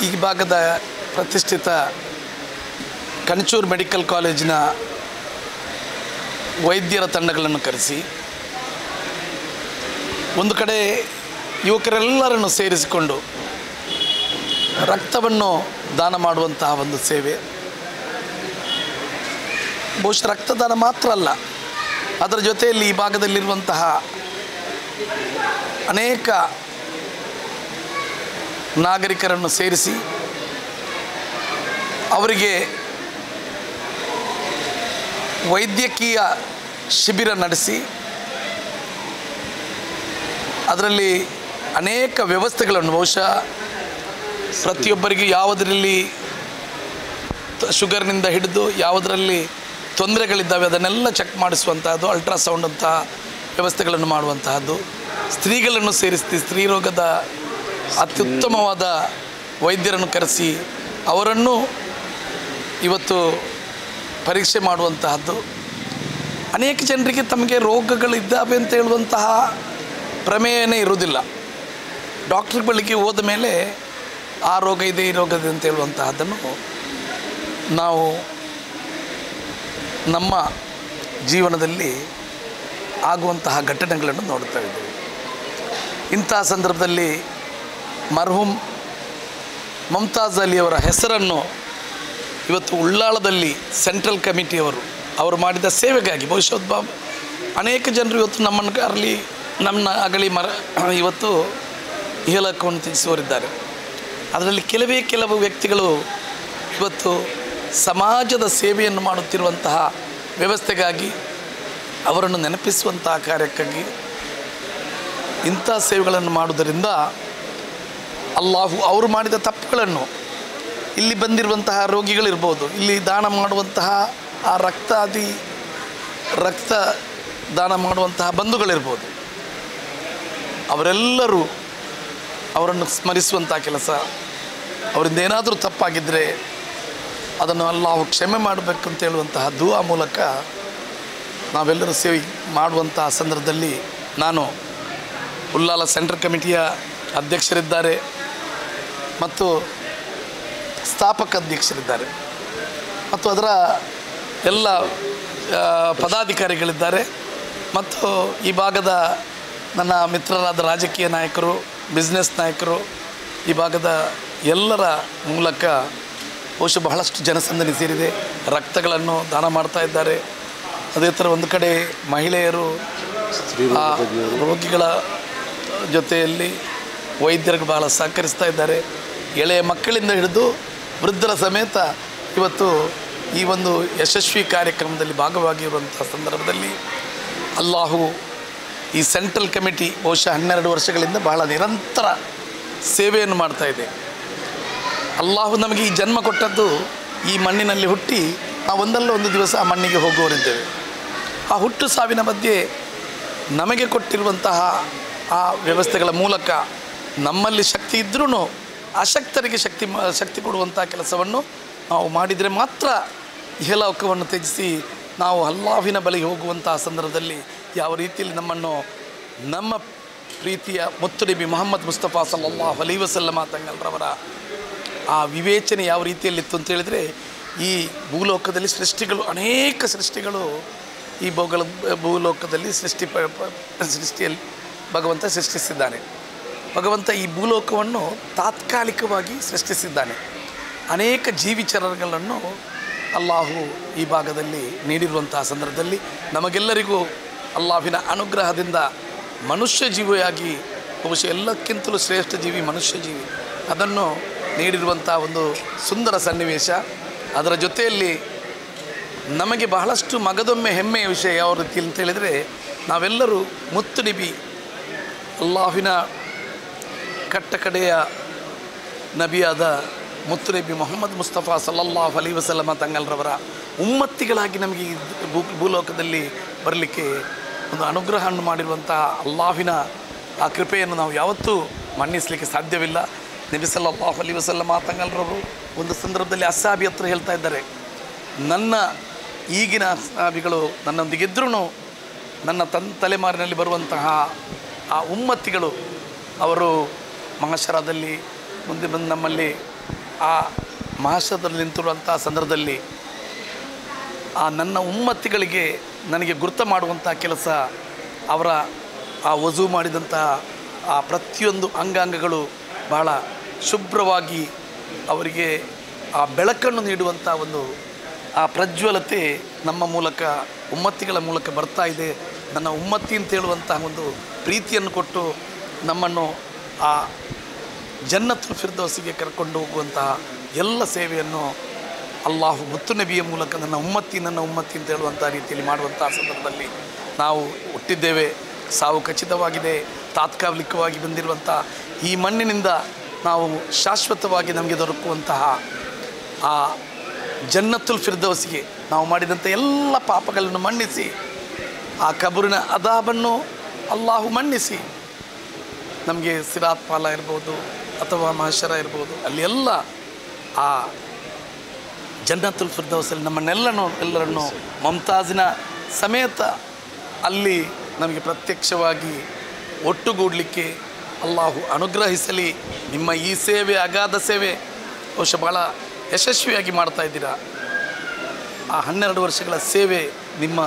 ಈ ಭಾಗದ ಪ್ರತಿಷ್ಠಿತ ಕಣಚೂರು ಮೆಡಿಕಲ್ ಕಾಲೇಜಿನ ವೈದ್ಯರ ತಂಡಗಳನ್ನು ಕರೆಸಿ ಒಂದು ಕಡೆ ಯುವಕರೆಲ್ಲರನ್ನು ಸೇರಿಸಿಕೊಂಡು ರಕ್ತವನ್ನು ದಾನ ಮಾಡುವಂತಹ ಒಂದು ಸೇವೆ. ಬಹುಶಃ ರಕ್ತದಾನ ಮಾತ್ರ ಅಲ್ಲ, ಅದರ ಜೊತೆಯಲ್ಲಿ ಈ ಭಾಗದಲ್ಲಿರುವಂತಹ ಅನೇಕ ನಾಗರಿಕರನ್ನು ಸೇರಿಸಿ ಅವರಿಗೆ ವೈದ್ಯಕೀಯ ಶಿಬಿರ ನಡೆಸಿ ಅದರಲ್ಲಿ ಅನೇಕ ವ್ಯವಸ್ಥೆಗಳನ್ನು ಬಹುಶಃ ಪ್ರತಿಯೊಬ್ಬರಿಗೂ ಯಾವುದರಲ್ಲಿ ಶುಗರ್ನಿಂದ ಹಿಡಿದು ಯಾವುದರಲ್ಲಿ ತೊಂದರೆಗಳಿದ್ದಾವೆ ಅದನ್ನೆಲ್ಲ ಚೆಕ್ ಮಾಡಿಸುವಂತಹದ್ದು, ಅಲ್ಟ್ರಾಸೌಂಡ್ ಅಂತ ವ್ಯವಸ್ಥೆಗಳನ್ನು ಮಾಡುವಂತಹದ್ದು, ಸ್ತ್ರೀಗಳನ್ನು ಸೇರಿಸಿ ಸ್ತ್ರೀ ರೋಗದ ಅತ್ಯುತ್ತಮವಾದ ವೈದ್ಯರನ್ನು ಕರೆಸಿ ಅವರನ್ನು ಇವತ್ತು ಪರೀಕ್ಷೆ ಮಾಡುವಂತಹದ್ದು. ಅನೇಕ ಜನರಿಗೆ ತಮಗೆ ರೋಗಗಳಿದ್ದಾವೆ ಅಂತ ಹೇಳುವಂತಹ ಪ್ರಮೇಯನೇ ಇರುವುದಿಲ್ಲ. ಡಾಕ್ಟ್ರ್ ಬಳಿಗೆ ಹೋದ ಮೇಲೆ ಆ ರೋಗ ಇದೆ ಈ ರೋಗ ಇದೆ ಅಂತ ಹೇಳುವಂತಹದ್ದನ್ನು ನಾವು ನಮ್ಮ ಜೀವನದಲ್ಲಿ ಆಗುವಂತಹ ಘಟನೆಗಳನ್ನು ನೋಡ್ತಾ ಇದ್ದೇವೆ. ಇಂತಹ ಸಂದರ್ಭದಲ್ಲಿ ಮರ್ಹೂಮ್ ಮುಮ್ತಾಜ್ ಅಲಿಯವರ ಹೆಸರನ್ನು ಇವತ್ತು ಉಳ್ಳಾಳದಲ್ಲಿ ಸೆಂಟ್ರಲ್ ಕಮಿಟಿಯವರು ಅವರು ಮಾಡಿದ ಸೇವೆಗಾಗಿ ಬಹುಶಃ ಅನೇಕ ಜನರು ಇವತ್ತು ನಮ್ಮನ್ನು ಅಗಲಿ ಇವತ್ತು ಇಹಲೋಕವನ್ನು ತ್ಯಜಿಸುವವರಿದ್ದಾರೆ. ಅದರಲ್ಲಿ ಕೆಲವು ವ್ಯಕ್ತಿಗಳು ಇವತ್ತು ಸಮಾಜದ ಸೇವೆಯನ್ನು ಮಾಡುತ್ತಿರುವಂತಹ ವ್ಯವಸ್ಥೆಗಾಗಿ ಅವರನ್ನು ನೆನಪಿಸುವಂತಹ ಕಾರ್ಯಕ್ಕಾಗಿ ಇಂಥ ಸೇವೆಗಳನ್ನು ಮಾಡುವುದರಿಂದ ಅಲ್ಲಾಹು ಅವರು ಮಾಡಿದ ತಪ್ಪುಗಳನ್ನು ಇಲ್ಲಿ ಬಂದಿರುವಂತಹ ರೋಗಿಗಳಿರ್ಬೋದು, ಇಲ್ಲಿ ದಾನ ಮಾಡುವಂತಹ ಆ ರಕ್ತ ದಾನ ಮಾಡುವಂತಹ ಬಂಧುಗಳಿರ್ಬೋದು, ಅವರೆಲ್ಲರೂ ಅವರನ್ನು ಸ್ಮರಿಸುವಂಥ ಕೆಲಸ, ಅವರಿಂದ ಏನಾದರೂ ತಪ್ಪಾಗಿದ್ದರೆ ಅದನ್ನು ಅಲ್ಲಾಹು ಕ್ಷಮೆ ಮಾಡಬೇಕಂತ ಹೇಳುವಂತಹ ದುಆ ಮೂಲಕ ನಾವೆಲ್ಲರೂ ಸೇವೆ ಮಾಡುವಂತಹ ಸಂದರ್ಭದಲ್ಲಿ ನಾನು ಉಳ್ಳಾಲ ಸೆಂಟ್ರಲ್ ಕಮಿಟಿಯ ಅಧ್ಯಕ್ಷರಿದ್ದಾರೆ ಮತ್ತು ಸ್ಥಾಪಕ ಅಧ್ಯಕ್ಷರಿದ್ದಾರೆ ಮತ್ತು ಅದರ ಎಲ್ಲ ಪದಾಧಿಕಾರಿಗಳಿದ್ದಾರೆ ಮತ್ತು ಈ ಭಾಗದ ನನ್ನ ಮಿತ್ರರಾದ ರಾಜಕೀಯ ನಾಯಕರು, ಬಿಸ್ನೆಸ್ ನಾಯಕರು, ಈ ಭಾಗದ ಎಲ್ಲರ ಮೂಲಕ ಬಹುಶಃ ಬಹಳಷ್ಟು ಜನಸಂದಣಿ ಸೇರಿದೆ. ರಕ್ತಗಳನ್ನು ದಾನ ಮಾಡ್ತಾ ಇದ್ದಾರೆ. ಅದೇ ಥರ ಒಂದು ಕಡೆ ಮಹಿಳೆಯರು ರೋಗಿಗಳ ಜೊತೆಯಲ್ಲಿ ವೈದ್ಯರಿಗೆ ಬಹಳ ಸಹಕರಿಸ್ತಾ ಇದ್ದಾರೆ. ಎಳೆಯ ಮಕ್ಕಳಿಂದ ಹಿಡಿದು ವೃದ್ಧರ ಸಮೇತ ಇವತ್ತು ಈ ಒಂದು ಯಶಸ್ವಿ ಕಾರ್ಯಕ್ರಮದಲ್ಲಿ ಭಾಗವಾಗಿರುವಂಥ ಸಂದರ್ಭದಲ್ಲಿ ಅಲ್ಲಾಹು ಈ ಸೆಂಟ್ರಲ್ ಕಮಿಟಿ ಬಹುಶಃ 12 ವರ್ಷಗಳಿಂದ ಬಹಳ ನಿರಂತರ ಸೇವೆಯನ್ನು ಮಾಡ್ತಾ ಇದೆ. ಅಲ್ಲಾಹು ನಮಗೆ ಈ ಜನ್ಮ ಕೊಟ್ಟದ್ದು ಈ ಮಣ್ಣಿನಲ್ಲಿ ಹುಟ್ಟಿ ನಾವು ಒಂದಲ್ಲ ಒಂದು ದಿವಸ ಆ ಮಣ್ಣಿಗೆ ಹೋಗುವವರಿದ್ದೇವೆ. ಆ ಹುಟ್ಟು ಸಾವಿನ ಮಧ್ಯೆ ನಮಗೆ ಕೊಟ್ಟಿರುವಂತಹ ಆ ವ್ಯವಸ್ಥೆಗಳ ಮೂಲಕ ನಮ್ಮಲ್ಲಿ ಶಕ್ತಿ ಇದ್ರೂ ಅಶಕ್ತರಿಗೆ ಶಕ್ತಿ ಕೊಡುವಂಥ ಕೆಲಸವನ್ನು ನಾವು ಮಾಡಿದರೆ ಮಾತ್ರ ಇಹಲೋಕವನ್ನು ತ್ಯಜಿಸಿ ನಾವು ಅಲ್ಲಾಹಿನ ಬಳಿಗೆ ಹೋಗುವಂತಹ ಸಂದರ್ಭದಲ್ಲಿ ಯಾವ ರೀತಿಯಲ್ಲಿ ನಮ್ಮನ್ನು ನಮ್ಮ ಪ್ರೀತಿಯ ಮುತ್ತು ನಬಿ ಮುಹಮ್ಮದ್ ಮುಸ್ತಫಾ ಸಲ್ಲಲ್ಲಾಹು ಅಲೈಹಿ ವಸಲ್ಲಮ ತಂಗಲ್ರವರ ಆ ವಿವೇಚನೆ ಯಾವ ರೀತಿಯಲ್ಲಿತ್ತು ಅಂತ ಹೇಳಿದರೆ, ಈ ಭೂಲೋಕದಲ್ಲಿ ಅನೇಕ ಸೃಷ್ಟಿಗಳು ಈ ಭೂಲೋಕದಲ್ಲಿ ಸೃಷ್ಟಿಯಲ್ಲಿ ಭಗವಂತ ಸೃಷ್ಟಿಸಿದ್ದಾನೆ. ಭಗವಂತ ಈ ಭೂಲೋಕವನ್ನು ತಾತ್ಕಾಲಿಕವಾಗಿ ಸೃಷ್ಟಿಸಿದ್ದಾನೆ. ಅನೇಕ ಜೀವಿಚರಗಳನ್ನು ಅಲ್ಲಾಹು ಈ ಭಾಗದಲ್ಲಿ ನೀಡಿರುವಂತಹ ಸಂದರ್ಭದಲ್ಲಿ ನಮಗೆಲ್ಲರಿಗೂ ಅಲ್ಲಾಹಿನ ಅನುಗ್ರಹದಿಂದ ಮನುಷ್ಯ ಜೀವಿಯಾಗಿ ಬಹುಶಃ ಎಲ್ಲಕ್ಕಿಂತಲೂ ಶ್ರೇಷ್ಠ ಜೀವಿ ಮನುಷ್ಯ ಜೀವಿ ಅದನ್ನು ನೀಡಿರುವಂಥ ಒಂದು ಸುಂದರ ಸನ್ನಿವೇಶ. ಅದರ ಜೊತೆಯಲ್ಲಿ ನಮಗೆ ಬಹಳಷ್ಟು ಮಗದೊಮ್ಮೆ ಹೆಮ್ಮೆಯ ವಿಷಯ ಯಾವ ರೀತಿ ಅಂತ ಹೇಳಿದರೆ, ನಾವೆಲ್ಲರೂ ಮುತ್ತುನಬಿ ಅಲ್ಲಾಹಿನ ಕಟ್ಟಕಡೆಯ ನಬಿಯಾದ ಮುತ್ತುನಬಿ ಮೊಹಮ್ಮದ್ ಮುಸ್ತಫಾ ಸಲ್ಲಲ್ಲಾಹು ಅಲೈಹಿ ವಸಲ್ಲಮ ತಂಗಲ್ರವರ ಉಮ್ಮತ್ತಿಗಳಾಗಿ ನಮಗೆ ಈ ಭೂಲೋಕದಲ್ಲಿ ಬರಲಿಕ್ಕೆ ಒಂದು ಅನುಗ್ರಹವನ್ನು ಮಾಡಿರುವಂಥ ಅಲ್ಲಾಹಿನ ಆ ಕೃಪೆಯನ್ನು ನಾವು ಯಾವತ್ತೂ ಮನ್ನಿಸಲಿಕ್ಕೆ ಸಾಧ್ಯವಿಲ್ಲ. ನಬಿ ಸಲ್ಲಲ್ಲಾಹು ಅಲೈಹಿ ವಸಲ್ಲಮ ತಂಗಲ್ರವರು ಒಂದು ಸಂದರ್ಭದಲ್ಲಿ ಅಸ್ಸಾಬಿ ಹತ್ರ ಹೇಳ್ತಾ ಇದ್ದಾರೆ, ನನ್ನ ಈಗಿನ ಅಸ್ಸಾಬಿಗಳು ನನ್ನೊಂದಿಗಿದ್ರೂ ನನ್ನ ತಲೆಮಾರಿನಲ್ಲಿ ಬರುವಂತಹ ಆ ಉಮ್ಮತ್ತಿಗಳು ಅವರು ಮಹಾಶರದಲ್ಲಿ ಮುಂದೆ ಬಂದು ನಮ್ಮಲ್ಲಿ ಆ ಮಹಾಶರದಲ್ಲಿ ನಿಂತಿರುವಂಥ ಸಂದರ್ಭದಲ್ಲಿ ಆ ನನ್ನ ಉಮ್ಮತ್ತಿಗಳಿಗೆ ನನಗೆ ಗುರುತು ಮಾಡುವಂಥ ಕೆಲಸ, ಅವರ ಆ ವಜು ಮಾಡಿದಂಥ ಆ ಪ್ರತಿಯೊಂದು ಅಂಗಾಂಗಗಳು ಬಹಳ ಶುಭ್ರವಾಗಿ ಅವರಿಗೆ ಆ ಬೆಳಕನ್ನು ನೀಡುವಂಥ ಒಂದು ಆ ಪ್ರಜ್ವಲತೆ ನಮ್ಮ ಮೂಲಕ ಉಮ್ಮತ್ತಿಗಳ ಮೂಲಕ ಬರ್ತಾ ಇದೆ. ನನ್ನ ಉಮ್ಮತ್ತಿ ಅಂತ ಹೇಳುವಂತಹ ಒಂದು ಪ್ರೀತಿಯನ್ನು ಕೊಟ್ಟು ನಮ್ಮನ್ನು ಆ ಜನ್ನತುಲ್ ಫಿರ್ದೌಸಿಗೆ ಕರ್ಕೊಂಡು ಹೋಗುವಂತಹ ಎಲ್ಲ ಸೇವೆಯನ್ನು ಅಲ್ಲಾಹು ಮುತ್ತು ನಬಿಯ ಮೂಲಕ ನನ್ನ ಉಮ್ಮತ್ತಿ ಅಂತ ಹೇಳುವಂಥ ರೀತಿಯಲ್ಲಿ ಮಾಡುವಂಥ ಸಂದರ್ಭದಲ್ಲಿ ನಾವು ಹುಟ್ಟಿದ್ದೇವೆ. ಸಾವು ಖಚಿತವಾಗಿದೆ. ತಾತ್ಕಾಲಿಕವಾಗಿ ಬಂದಿರುವಂಥ ಈ ಮಣ್ಣಿನಿಂದ ನಾವು ಶಾಶ್ವತವಾಗಿ ನಮಗೆ ದೊರಕುವಂತಹ ಆ ಜನ್ನತುಲ್ ಫಿರ್ದೌಸಿಗೆ ನಾವು ಮಾಡಿದಂಥ ಎಲ್ಲ ಪಾಪಗಳನ್ನು ಮನ್ನಿಸಿ, ಆ ಕಬರಿನ ಅದಾಬನ್ನು ಅಲ್ಲಾಹು ಮನ್ನಿಸಿ, ನಮಗೆ ಸಿರಾತ್ ಪಾಲ ಇರ್ಬೋದು ಅಥವಾ ಮಹಶರ ಇರ್ಬೋದು, ಅಲ್ಲಿ ಎಲ್ಲ ಆ ಜನ್ನತುಲ್ ಫಿರ್ದೌಸಲ್ಲಿ ಎಲ್ಲರನ್ನು ಮುಮ್ತಾಜಿನ ಸಮೇತ ಅಲ್ಲಿ ನಮಗೆ ಪ್ರತ್ಯಕ್ಷವಾಗಿ ಒಟ್ಟುಗೂಡಲಿಕ್ಕೆ ಅಲ್ಲಾಹು ಅನುಗ್ರಹಿಸಲಿ. ನಿಮ್ಮ ಈ ಸೇವೆ ಅಗಾಧ ಸೇವೆ ಬಹುಶಃ ಭಾಳ ಯಶಸ್ವಿಯಾಗಿ ಮಾಡ್ತಾ ಇದ್ದೀರಾ. ಆ 12 ವರ್ಷಗಳ ಸೇವೆ ನಿಮ್ಮ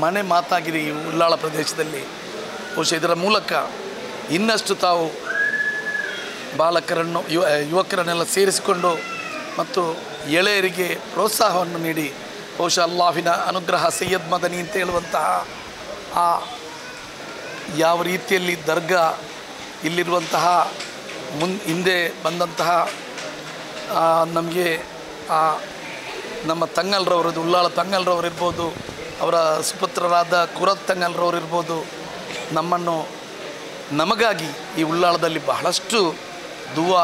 ಮನೆ ಮಾತಾಗಿದೆ ಈ ಉಳ್ಳಾಳ ಪ್ರದೇಶದಲ್ಲಿ. ಬಹುಶಃ ಇದರ ಮೂಲಕ ಇನ್ನಷ್ಟು ತಾವು ಬಾಲಕರನ್ನು ಯುವಕರನ್ನೆಲ್ಲ ಸೇರಿಸಿಕೊಂಡು ಮತ್ತು ಎಳೆಯರಿಗೆ ಪ್ರೋತ್ಸಾಹವನ್ನು ನೀಡಿ ಬಹುಶಃ ಅಲ್ಲಾಹಿನ ಅನುಗ್ರಹ ಸೈಯದ್ ಮದನಿ ಅಂತ ಹೇಳುವಂತಹ ಆ ಯಾವ ರೀತಿಯಲ್ಲಿ ದರ್ಗಾ ಇಲ್ಲಿರುವಂತಹ ಹಿಂದೆ ಬಂದಂತಹ ನಮಗೆ ಆ ನಮ್ಮ ತಂಗಲ್ರವರದ್ದು ಉಳ್ಳಾಳ ತಂಗಲ್ರವರು ಇರ್ಬೋದು, ಅವರ ಸುಪುತ್ರರಾದ ಕುರತ್ ತಂಗಲ್ರವರು ಇರ್ಬೋದು, ನಮಗಾಗಿ ಈ ಉಳ್ಳಾಳದಲ್ಲಿ ಬಹಳಷ್ಟು ದುವಾ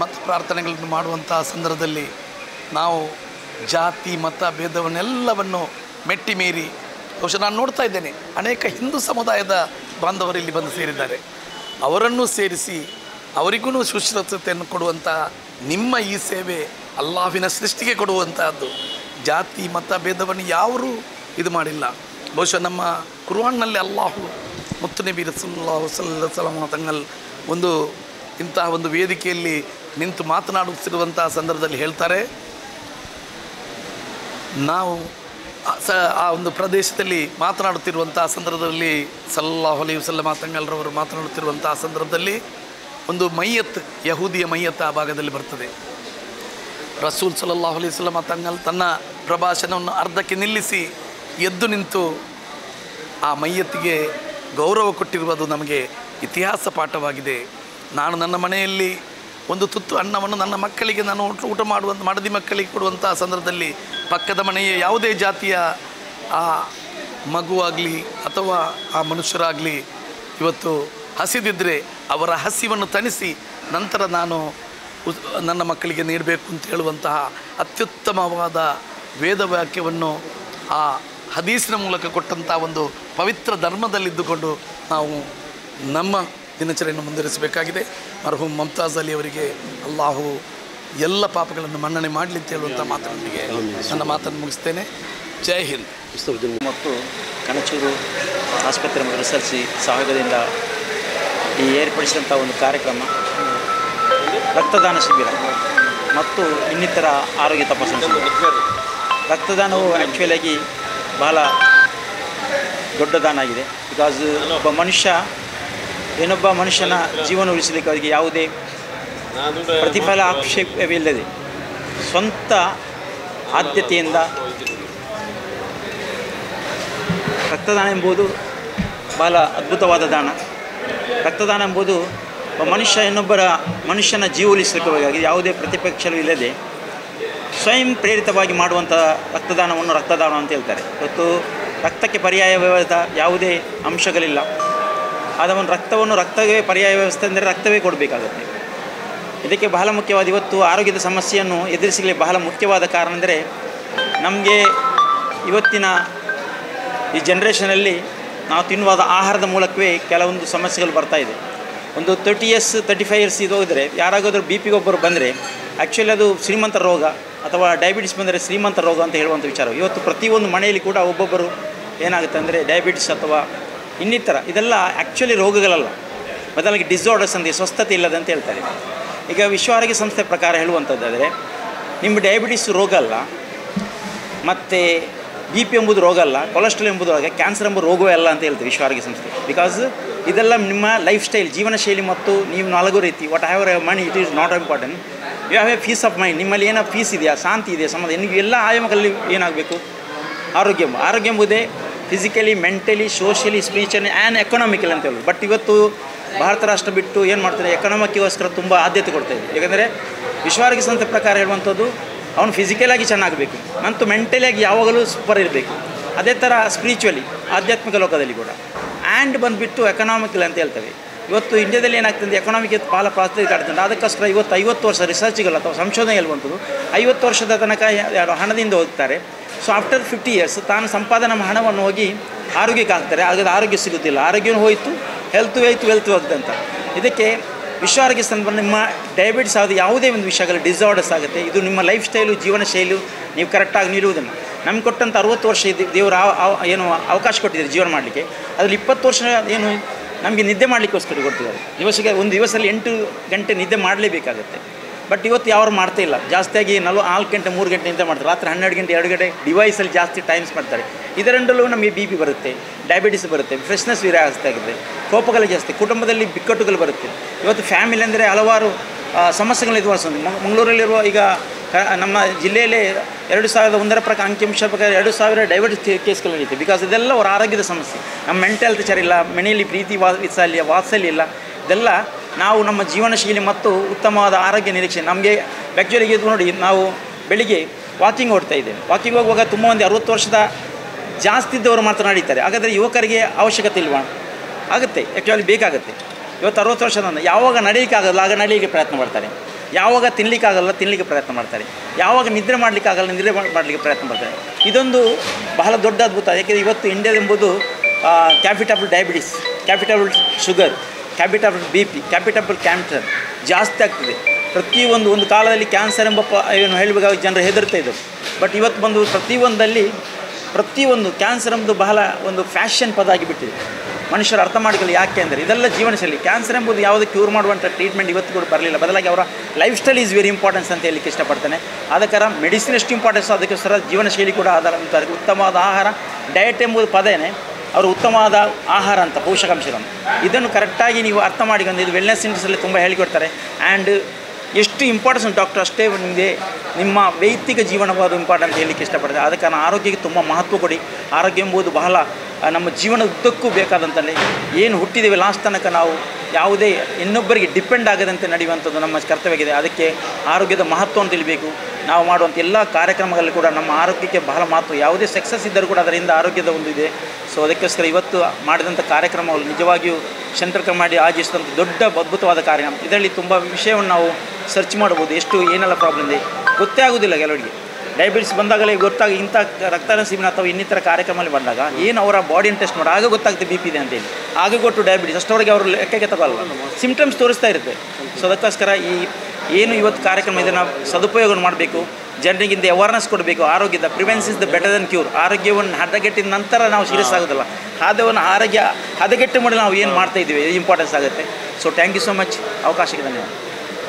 ಮತ್ತು ಪ್ರಾರ್ಥನೆಗಳನ್ನು ಮಾಡುವಂಥ ಸಂದರ್ಭದಲ್ಲಿ ನಾವು ಜಾತಿ ಮತ ಭೇದವನ್ನೆಲ್ಲವನ್ನು ಮೆಟ್ಟಿ ಮೀರಿ ಬಹುಶಃ ನಾನು ನೋಡ್ತಾ ಇದ್ದೇನೆ ಅನೇಕ ಹಿಂದೂ ಸಮುದಾಯದ ಬಾಂಧವರು ಇಲ್ಲಿ ಬಂದು ಸೇರಿದ್ದಾರೆ. ಅವರನ್ನು ಸೇರಿಸಿ ಅವರಿಗೂ ಸುರಕ್ಷತೆಯನ್ನು ಕೊಡುವಂಥ ನಿಮ್ಮ ಈ ಸೇವೆ ಅಲ್ಲಾಹಿನ ಸೃಷ್ಟಿಗೆ ಕೊಡುವಂತಹದ್ದು. ಜಾತಿ ಮತ ಭೇದವನ್ನು ಯಾರೂ ಇದು ಮಾಡಿಲ್ಲ. ಬಹುಶಃ ನಮ್ಮ ಕುರ್ಆನ್ನಲ್ಲಿ ಅಲ್ಲಾಹು ಮುತ್ತು ನಬಿ ರಸೂಲುಲ್ಲಾಹಿ ಸಲ್ಲಲ್ಲಾಹು ಅಲೈಹಿ ವಸಲ್ಲಂ ತಂಗಲ್ ಇಂತಹ ಒಂದು ವೇದಿಕೆಯಲ್ಲಿ ನಿಂತು ಮಾತನಾಡುತ್ತಿರುವಂತಹ ಸಂದರ್ಭದಲ್ಲಿ ಹೇಳ್ತಾರೆ, ನಾವು ಆ ಒಂದು ಪ್ರದೇಶದಲ್ಲಿ ಮಾತನಾಡುತ್ತಿರುವಂತಹ ಸಂದರ್ಭದಲ್ಲಿ ಸಲ್ಲಲ್ಲಾಹು ಅಲೈಹಿ ವಸಲ್ಲಂ ತಂಗಲ್ರವರು ಮಾತನಾಡುತ್ತಿರುವಂತಹ ಸಂದರ್ಭದಲ್ಲಿ ಒಂದು ಮಯ್ಯತ್, ಯಹೂದಿಯ ಮಯ್ಯತ್ ಆ ಭಾಗದಲ್ಲಿ ಬರ್ತದೆ. ರಸೂಲ್ ಸಲ್ಲಲ್ಲಾಹು ಅಲೈಹಿ ವಸಲ್ಲಂ ತಂಗಲ್ ತನ್ನ ಪ್ರಭಾಷಣವನ್ನು ಅರ್ಧಕ್ಕೆ ನಿಲ್ಲಿಸಿ ಎದ್ದು ನಿಂತು ಆ ಮಯ್ಯತ್ತಿಗೆ ಗೌರವ ಕೊಟ್ಟಿರುವುದು ನಮಗೆ ಇತಿಹಾಸ ಪಾಠವಾಗಿದೆ. ನಾನು ನನ್ನ ಮನೆಯಲ್ಲಿ ಒಂದು ತುತ್ತು ಅನ್ನವನ್ನು ನನ್ನ ಮಕ್ಕಳಿಗೆ ನಾನು ಊಟ ಮಾಡುವಂಥ ಮಡದಿ ಮಕ್ಕಳಿಗೆ ಕೊಡುವಂಥ ಸಂದರ್ಭದಲ್ಲಿ ಪಕ್ಕದ ಮನೆಯ ಯಾವುದೇ ಜಾತಿಯ ಆ ಮಗುವಾಗಲಿ ಅಥವಾ ಆ ಮನುಷ್ಯರಾಗಲಿ ಇವತ್ತು ಹಸಿದಿದ್ದರೆ ಅವರ ಹಸಿವನ್ನು ತಣಿಸಿ ನಂತರ ನಾನು ನನ್ನ ಮಕ್ಕಳಿಗೆ ನೀಡಬೇಕು ಅಂತ ಹೇಳುವಂತಹ ಅತ್ಯುತ್ತಮವಾದ ವೇದವಾಕ್ಯವನ್ನು ಆ ಹದೀಸಿನ ಮೂಲಕ ಕೊಟ್ಟಂಥ ಒಂದು ಪವಿತ್ರ ಧರ್ಮದಲ್ಲಿದ್ದುಕೊಂಡು ನಾವು ನಮ್ಮ ದಿನಚರಿಯನ್ನು ಮುಂದುವರಿಸಬೇಕಾಗಿದೆ. ಮರ್ಹೂಮ್ ಮುಮ್ತಾಜ್ ಅಲಿ ಅವರಿಗೆ ಅಲ್ಲಾಹು ಎಲ್ಲ ಪಾಪಗಳನ್ನು ಮನ್ನಣೆ ಮಾಡಲಿ ಅಂತ ಹೇಳುವಂಥ ಮಾತನೊಂದಿಗೆ ನನ್ನ ಮಾತನ್ನು ಮುಗಿಸ್ತೇನೆ. ಜೈ ಹಿಂದ್. ಮತ್ತು ಕಣಚೂರು ಆಸ್ಪತ್ರೆ ಮತ್ತು ರಿಸರ್ಚ್ ಸಹಯೋಗದಿಂದ ಈ ಏರ್ಪಡಿಸಿದಂಥ ಒಂದು ಕಾರ್ಯಕ್ರಮ ರಕ್ತದಾನ ಶಿಬಿರ ಮತ್ತು ಇನ್ನಿತರ ಆರೋಗ್ಯ ತಪಾಸಣೆ ಶಿಬಿರ. ರಕ್ತದಾನವು ಆ್ಯಕ್ಚುಲಾಗಿ ಬಹಳ ದೊಡ್ಡ ದಾನ ಆಗಿದೆ. ಬಿಕಾಸ್ ಇನ್ನೊಬ್ಬ ಮನುಷ್ಯನ ಜೀವನ ಉಳಿಸಲಿಕ್ಕೆ ಅವರಿಗೆ ಯಾವುದೇ ಪ್ರತಿಫಲ ಆಕ್ಷೇಪವಿಲ್ಲದೆ ಸ್ವಂತ ಆದ್ಯತೆಯಿಂದ ರಕ್ತದಾನ ಎಂಬುದು ಬಹಳ ಅದ್ಭುತವಾದ ದಾನ. ರಕ್ತದಾನ ಎಂಬುದು ಇನ್ನೊಬ್ಬರ ಮನುಷ್ಯನ ಜೀವ ಉಳಿಸಲಿಕ್ಕೆ ಯಾವುದೇ ಪ್ರತಿಪಕ್ಷವೂ ಇಲ್ಲದೆ ಸ್ವಯಂ ಪ್ರೇರಿತವಾಗಿ ಮಾಡುವಂಥ ರಕ್ತದಾನವನ್ನು ರಕ್ತದಾನ ಅಂತ ಹೇಳ್ತಾರೆ. ಇವತ್ತು ರಕ್ತಕ್ಕೆ ಪರ್ಯಾಯ ವ್ಯವಸ್ಥೆ ಯಾವುದೇ ಅಂಶಗಳಿಲ್ಲ. ಆದ ಒಂದು ರಕ್ತವೇ ಪರ್ಯಾಯ ವ್ಯವಸ್ಥೆ ಅಂದರೆ ರಕ್ತವೇ ಕೊಡಬೇಕಾಗುತ್ತೆ. ಇದಕ್ಕೆ ಬಹಳ ಮುಖ್ಯವಾದ ಇವತ್ತು ಆರೋಗ್ಯದ ಸಮಸ್ಯೆಯನ್ನು ಎದುರಿಸಲಿ ಬಹಳ ಮುಖ್ಯವಾದ ಕಾರಣ ಅಂದರೆ ನಮಗೆ ಇವತ್ತಿನ ಈ ಜನ್ರೇಷನಲ್ಲಿ ನಾವು ತಿನ್ನುವ ಆಹಾರದ ಮೂಲಕವೇ ಕೆಲವೊಂದು ಸಮಸ್ಯೆಗಳು ಬರ್ತಾಯಿದೆ. ಒಂದು 35 ಇಯರ್ಸ್ ಇದು ಹೋದರೆ ಯಾರಾಗಾದರೂ ಬಿ ಪಿಗೊಬ್ಬರು ಬಂದರೆ ಆ್ಯಕ್ಚುಲಿ ಅದು ಶ್ರೀಮಂತ ರೋಗ ಅಥವಾ ಡಯಾಬಿಟಿಸ್ ಬಂದರೆ ಶ್ರೀಮಂತ ರೋಗ ಅಂತ ಹೇಳುವಂಥ ವಿಚಾರ. ಇವತ್ತು ಪ್ರತಿಯೊಂದು ಮನೆಯಲ್ಲಿ ಕೂಡ ಒಬ್ಬೊಬ್ಬರು ಏನಾಗುತ್ತೆ ಅಂದರೆ ಡಯಾಬಿಟಿಸ್ ಅಥವಾ ಇನ್ನಿತರ ಇದೆಲ್ಲ ಆ್ಯಕ್ಚುಲಿ ರೋಗಗಳಲ್ಲ, ಬದಲಾಗಿ ಡಿಸಾರ್ಡರ್ಸ್ ಅಂದರೆ ಸ್ವಸ್ಥತೆ ಇಲ್ಲದೆ ಅಂತ ಹೇಳ್ತಾರೆ. ಈಗ ವಿಶ್ವ ಆರೋಗ್ಯ ಸಂಸ್ಥೆ ಪ್ರಕಾರ ಹೇಳುವಂಥದ್ದಾದರೆ ನಿಮ್ಮ ಡಯಾಬಿಟಿಸ್ ರೋಗ ಅಲ್ಲ, ಮತ್ತು ಬಿ ಪಿ ಎಂಬುದು ರೋಗ ಅಲ್ಲ, ಕೊಲೆಸ್ಟ್ರಾಲ್ ಎಂಬುದು ರೋಗ, ಕ್ಯಾನ್ಸರ್ ಎಂಬುದು ರೋಗವೇ ಅಲ್ಲ ಅಂತ ಹೇಳ್ತೀವಿ ವಿಶ್ವ ಆರೋಗ್ಯ ಸಂಸ್ಥೆ. ಬಿಕಾಸ್ ಇದೆಲ್ಲ ನಿಮ್ಮ ಲೈಫ್ ಸ್ಟೈಲ್, ಜೀವನ ಶೈಲಿ ಮತ್ತು ನೀವು ನಾಲ್ಕು ರೀತಿ what have money it is not important. You have a peace of mind. ನಿಮ್ಮಲ್ಲಿ ಏನೋ ಪೀಸ್ ಇದೆಯಾ, ಶಾಂತಿ ಇದೆಯಾ, ಸಮಾಧಾನ, ನಿಮಗೆ ಎಲ್ಲ ಆಯಾಮಗಳಲ್ಲಿ ಏನಾಗಬೇಕು ಆರೋಗ್ಯ ಎಂಬುದೇ physically, mentally, socially, spiritually and economically ಅಂತ ಹೇಳೋದು. ಬಟ್ ಇವತ್ತು ಭಾರತ ರಾಷ್ಟ್ರ ಬಿಟ್ಟು ಏನು ಮಾಡ್ತಾರೆ, ಎಕನಾಮಿಕ್ಕಿಗೋಸ್ಕರ ತುಂಬ ಆದ್ಯತೆ ಕೊಡ್ತಾಯಿದೆ. ಯಾಕಂದರೆ ವಿಶ್ವ ಆರೋಗ್ಯ ಸಂಸ್ಥೆ ಪ್ರಕಾರ ಹೇಳುವಂಥದ್ದು ಅವನು ಫಿಸಿಕಲಾಗಿ ಚೆನ್ನಾಗಬೇಕು ಮತ್ತು ಮೆಂಟಲಿಯಾಗಿ ಯಾವಾಗಲೂ ಸೂಪರ್ ಇರಬೇಕು. ಅದೇ ಥರ ಸ್ಪಿರಿಚುವಲಿ ಆಧ್ಯಾತ್ಮಿಕ ಲೋಕದಲ್ಲಿ ಕೂಡ ಆ್ಯಂಡ್ ಬಂದುಬಿಟ್ಟು ಎಕನಾಮಿಕಲ್ ಅಂತ ಹೇಳ್ತೇವೆ. ಇವತ್ತು ಇಂಡಿಯಾದಲ್ಲಿ ಏನಾಗ್ತದೆ, ಎಕನಾಮಿಕ್ ಭಾಳ ಪ್ರಾಸ್ತಾವಿಕ ಆಗ್ತದೆ. ಅದಕ್ಕೋಸ್ಕರ 50 ವರ್ಷ ರಿಸರ್ಚ್ಗಳು ಅಥವಾ ಸಂಶೋಧನೆ ಹೇಳುವಂಥದ್ದು 50 ವರ್ಷದ ತನಕ ಯಾರು ಹಣದಿಂದ ಹೋಗ್ತಾರೆ. ಸೊ ಆಫ್ಟರ್ 50 ಇಯರ್ಸ್ ತಾನು ಸಂಪಾದನೆ ಹಣವನ್ನು ಹೋಗಿ ಆರೋಗ್ಯಕ್ಕೆ ಹಾಕ್ತಾರೆ. ಆಗ ಆರೋಗ್ಯ ಸಿಗುತ್ತಿಲ್ಲ, ಆರೋಗ್ಯವೂ ಹೋಯಿತು, ಹೆಲ್ತ್ ಹೋಗ್ತದೆ ಅಂತ. ಇದಕ್ಕೆ ವಿಶ್ವ ಆರೋಗ್ಯ ಸಂಸ್ಥೆ ನಿಮ್ಮ ಡಯಾಬಿಟಿಸ್ ಆದ ಯಾವುದೇ ಒಂದು ವಿಷಯಗಳು ಡಿಸಾರ್ಡರ್ಸ್ ಆಗುತ್ತೆ. ಇದು ನಿಮ್ಮ ಲೈಫ್ ಸ್ಟೈಲು, ಜೀವನ ಶೈಲಿ ನೀವು ಕರೆಕ್ಟಾಗಿ ನೀಡುವುದನ್ನು ನಮ್ಗೆ ಕೊಟ್ಟಂಥ 60 ವರ್ಷ ದೇವರು ಏನು ಅವಕಾಶ ಕೊಟ್ಟಿದ್ದಾರೆ ಜೀವನ ಮಾಡಲಿಕ್ಕೆ. ಅದರಲ್ಲಿ 20 ವರ್ಷ ಏನು ನಮಗೆ ನಿದ್ದೆ ಮಾಡಲಿಕ್ಕೋಸ್ಕರ ಕೊಡ್ತಿದ್ದಾರೆ. ಒಂದು ದಿವಸದಲ್ಲಿ 8 ಗಂಟೆ ನಿದ್ದೆ ಮಾಡಲೇಬೇಕಾಗುತ್ತೆ. ಬಟ್ ಇವತ್ತು ಯಾರು ಮಾಡ್ತಾ ಇಲ್ಲ. ಜಾಸ್ತಿಯಾಗಿ 4 ಗಂಟೆ 3 ಗಂಟೆ ನಿದ್ದೆ ಮಾಡ್ತಾರೆ. ರಾತ್ರಿ 12 ಗಂಟೆ 2 ಗಂಟೆ ಡಿವೈಸಲ್ಲಿ ಜಾಸ್ತಿ ಟೈಮ್ಸ್ ಮಾಡ್ತಾರೆ. ಇದರಿಂದಲೂ ನಮಗೆ ಬಿ ಪಿ ಬರುತ್ತೆ, ಡಯಾಬಿಟಿಸ್ ಬರುತ್ತೆ, ಫ್ರೆಶ್ನೆಸ್ ಜಾಸ್ತಿ ಆಗುತ್ತೆ, ಕೋಪಗಳು ಜಾಸ್ತಿ, ಕುಟುಂಬದಲ್ಲಿ ಬಿಕ್ಕಟ್ಟುಗಳು ಬರುತ್ತೆ. ಇವತ್ತು ಫ್ಯಾಮಿಲಿ ಅಂದರೆ ಹಲವಾರು ಸಮಸ್ಯೆಗಳು ಎದುರಿಸೋದು. ಮಂಗಳೂರಲ್ಲಿರುವ ಈಗ ನಮ್ಮ ಜಿಲ್ಲೆಯಲ್ಲೇ 2001 ಪ್ರಕಾರ ಅಂಕಿಅಂಶ ಪ್ರಕಾರ 2000 ಡಯಾಬಿಟಿಸ್ ಕೇಸ್ಗಳು ನಡೀತದೆ. ಬಿಕಾಸ್ ಇದೆಲ್ಲ ಅವರ ಆರೋಗ್ಯದ ಸಮಸ್ಯೆ. ನಮ್ಮ ಮೆಂಟಲ್ ಹೆಲ್ತ್ ಸರಿ ಇಲ್ಲ, ಮನೆಯಲ್ಲಿ ಪ್ರೀತಿ ವಾತ್ಸಲ್ಯ ಇಲ್ಲ. ಇದೆಲ್ಲ ನಾವು ನಮ್ಮ ಜೀವನ ಶೈಲಿ ಮತ್ತು ಉತ್ತಮವಾದ ಆರೋಗ್ಯ ನಿರೀಕ್ಷೆ ನಮಗೆ ಆ್ಯಕ್ಚುಲಿಗೆ ಇದು ನೋಡಿ, ನಾವು ಬೆಳಿಗ್ಗೆ ವಾಕಿಂಗ್ ಓಡ್ತಾ ಇದ್ದೇವೆ. ವಾಕಿಂಗ್ ಹೋಗುವಾಗ ತುಂಬ ಮಂದಿ 60 ವರ್ಷದ ಜಾಸ್ತಿ ಇದ್ದವರು ಮಾತ್ರ ನಡೀತಾರೆ. ಹಾಗಾದರೆ ಯುವಕರಿಗೆ ಅವಶ್ಯಕತೆ ಇಲ್ವಾ? ಆಗುತ್ತೆ, ಆ್ಯಕ್ಚುಲಿ ಬೇಕಾಗುತ್ತೆ. ಇವತ್ತು 60 ವರ್ಷದ ಯಾವಾಗ ನಡೀಲಿಕ್ಕಾಗಲ್ಲ ಆಗ ನಡೀಲಿಕ್ಕೆ ಪ್ರಯತ್ನ ಮಾಡ್ತಾರೆ, ಯಾವಾಗ ತಿನ್ನಲಿಕ್ಕಾಗಲ್ಲ ತಿನ್ನಲಿಕ್ಕೆ ಪ್ರಯತ್ನ ಮಾಡ್ತಾರೆ, ಯಾವಾಗ ನಿದ್ರೆ ಮಾಡಲಿಕ್ಕಾಗಲ್ಲ ನಿದ್ರೆ ಮಾಡಲಿಕ್ಕೆ ಪ್ರಯತ್ನ ಮಾಡ್ತಾರೆ. ಇದೊಂದು ಬಹಳ ದೊಡ್ಡ ಅದ್ಭುತ. ಯಾಕೆಂದರೆ ಇವತ್ತು ಇಂಡಿಯಾ ಎಂಬುದು capital diabetes, capital sugar, capital B P, capital cancer ಜಾಸ್ತಿ ಆಗ್ತದೆ. ಒಂದು ಕಾಲದಲ್ಲಿ ಕ್ಯಾನ್ಸರ್ ಎಂಬ ಏನು ಹೇಳಬೇಕಾಗಿ ಜನರು ಹೆದರ್ತಾ ಇದ್ದರು. ಬಟ್ ಇವತ್ತು ಬಂದು ಪ್ರತಿಯೊಂದು ಕ್ಯಾನ್ಸರ್ ಎಂಬುದು ಬಹಳ ಒಂದು ಫ್ಯಾಷನ್ ಪದ ಆಗಿಬಿಟ್ಟಿದೆ. ಮನುಷ್ಯರು ಅರ್ಥ ಮಾಡಿಕೊಳ್ಳಿ. ಯಾಕೆ ಅಂದರೆ ಇದೆಲ್ಲ ಜೀವನ ಶೈಲಿ. ಕ್ಯಾನ್ಸರ್ ಎಂಬುದು ಯಾವುದೇ ಕ್ಯೂರ್ ಮಾಡುವಂಥ ಟ್ರೀಟ್ಮೆಂಟ್ ಇವತ್ತು ಕೂಡ ಬರಲಿಲ್ಲ. ಬದಲಾಗಿ ಅವರ life style is very importance ಅಂತ ಹೇಳಲಿಕ್ಕೆ ಇಷ್ಟಪಡ್ತಾನೆ. ಅದಕ್ಕಾರ ಮೆಡಿಸಿನ್ ಎಷ್ಟು ಇಂಪಾರ್ಟೆನ್ಸ್ ಅದಕ್ಕೋಸ್ಕರ ಜೀವನ ಶೈಲಿ ಕೂಡ ಆಧಾರ ಅಂತಾರೆ. ಉತ್ತಮವಾದ ಆಹಾರ, ಡಯಟ್ ಎಂಬುದು ಪದೇನೆ ಅವರು ಉತ್ತಮವಾದ ಆಹಾರ ಅಂತ, ಪೋಷಕಾಂಶಗಳನ್ನು ಇದನ್ನು ಕರೆಕ್ಟಾಗಿ ನೀವು ಅರ್ಥ ಮಾಡಿಕೊಂಡು ಇದು ವೆಲ್ನೆಸ್ ಸೆಂಟರ್ಸಲ್ಲಿ ತುಂಬ ಹೇಳಿಕೊಡ್ತಾರೆ. ಆ್ಯಂಡ್ ಎಷ್ಟು ಇಂಪಾರ್ಟೆನ್ಸ್ ಡಾಕ್ಟರ್ ಅಷ್ಟೇ ನಿಮಗೆ ನಿಮ್ಮ ವೈಯಕ್ತಿಕ ಜೀವನವಾದ ಇಂಪಾರ್ಟೆಂಟ್ ಹೇಳಲಿಕ್ಕೆ ಇಷ್ಟಪಡ್ತಾರೆ. ಆದ ಕಾರಣ ಆರೋಗ್ಯಕ್ಕೆ ತುಂಬ ಮಹತ್ವ ಕೊಡಿ. ಆರೋಗ್ಯ ಎಂಬುದು ಬಹಳ ನಮ್ಮ ಜೀವನ ಉದ್ದಕ್ಕೂ ಬೇಕಾದಂತಲೇ ಏನು ಹುಟ್ಟಿದ್ದೇವೆ ಲಾಸ್ಟ್ ತನಕ ನಾವು ಯಾವುದೇ ಇನ್ನೊಬ್ಬರಿಗೆ ಡಿಪೆಂಡ್ ಆಗದಂತೆ ನಡೆಯುವಂಥದ್ದು ನಮ್ಮ ಕರ್ತವ್ಯವಿದೆ. ಅದಕ್ಕೆ ಆರೋಗ್ಯದ ಮಹತ್ವವನ್ನು ತಿಳಿಬೇಕು. ನಾವು ಮಾಡುವಂಥ ಎಲ್ಲ ಕಾರ್ಯಕ್ರಮಗಳಲ್ಲಿ ಕೂಡ ನಮ್ಮ ಆರೋಗ್ಯಕ್ಕೆ ಬಹಳ ಮಹತ್ವ. ಯಾವುದೇ ಸಕ್ಸಸ್ ಇದ್ದರೂ ಕೂಡ ಅದರಿಂದ ಆರೋಗ್ಯದ ಒಂದು ಇದೆ. ಸೊ ಅದಕ್ಕೋಸ್ಕರ ಇವತ್ತು ಮಾಡಿದಂಥ ಕಾರ್ಯಕ್ರಮಗಳು ನಿಜವಾಗಿಯೂ ಶಂಕರ ಮಾಡಿ ಆಯೋಜಿಸಿದಂಥ ದೊಡ್ಡ ಅದ್ಭುತವಾದ ಕಾರ್ಯಕ್ರಮ. ಇದರಲ್ಲಿ ತುಂಬ ವಿಷಯವನ್ನು ನಾವು ಸರ್ಚ್ ಮಾಡ್ಬೋದು. ಏನೆಲ್ಲ ಪ್ರಾಬ್ಲಮ್ ಇದೆ ಗೊತ್ತೇ ಆಗೋದಿಲ್ಲ ಕೆಲವರಿಗೆ. ಡಯಾಬಿಟಿಸ್ ಬಂದಾಗಲೇ ಗೊತ್ತಾಗಿ ಇಂಥ ರಕ್ತದಾನ ಶಿಬಿರ ಅಥವಾ ಇನ್ನಿತರ ಕಾರ್ಯಕ್ರಮದಲ್ಲಿ ಬಂದಾಗ ಏನು ಅವರ ಬಾಡಿಯನ್ನು ಟೆಸ್ಟ್ ಮಾಡಿ ಆಗ ಗೊತ್ತಾಗುತ್ತೆ ಬಿ ಪಿ ಇದೆ ಅಂತೇಳಿ. ಆಗ ಕೊಟ್ಟು ಡಯಾಬಿಟಿಸ್ ಅಷ್ಟವರೆಗೆ ಅವರು ಲೆಕ್ಕಕ್ಕೆ ತಗೊಳ್ಳಲ್ಲ, ಸಿಮ್ಟಮ್ಸ್ ತೋರಿಸ್ತಾ ಇರುತ್ತೆ. ಸೊ ಅದಕ್ಕೋಸ್ಕರ ಏನು ಇವತ್ತು ಕಾರ್ಯಕ್ರಮ ಇದನ್ನು ಸದುಪಯೋಗ ಮಾಡಬೇಕು, ಜನರಿಗಿಂತ ಅವೇರ್ನೆಸ್ ಕೊಡಬೇಕು. ಆರೋಗ್ಯದ prevention is the better than cure. ಆರೋಗ್ಯವನ್ನು ಹದಗೆಟ್ಟಿದ ನಂತರ ನಾವು ಸೀರಿಯಸ್ ಆಗೋದಿಲ್ಲ, ಆರೋಗ್ಯ ಹದಗೆಟ್ಟು ಮಾಡಿ ನಾವು ಏನು ಮಾಡ್ತಾ ಇದ್ದೀವಿ ಇಂಪಾರ್ಟೆನ್ಸ್ ಆಗುತ್ತೆ. So thank you so much. ಅವಕಾಶಕ್ಕೆ ಧನ್ಯವಾದ.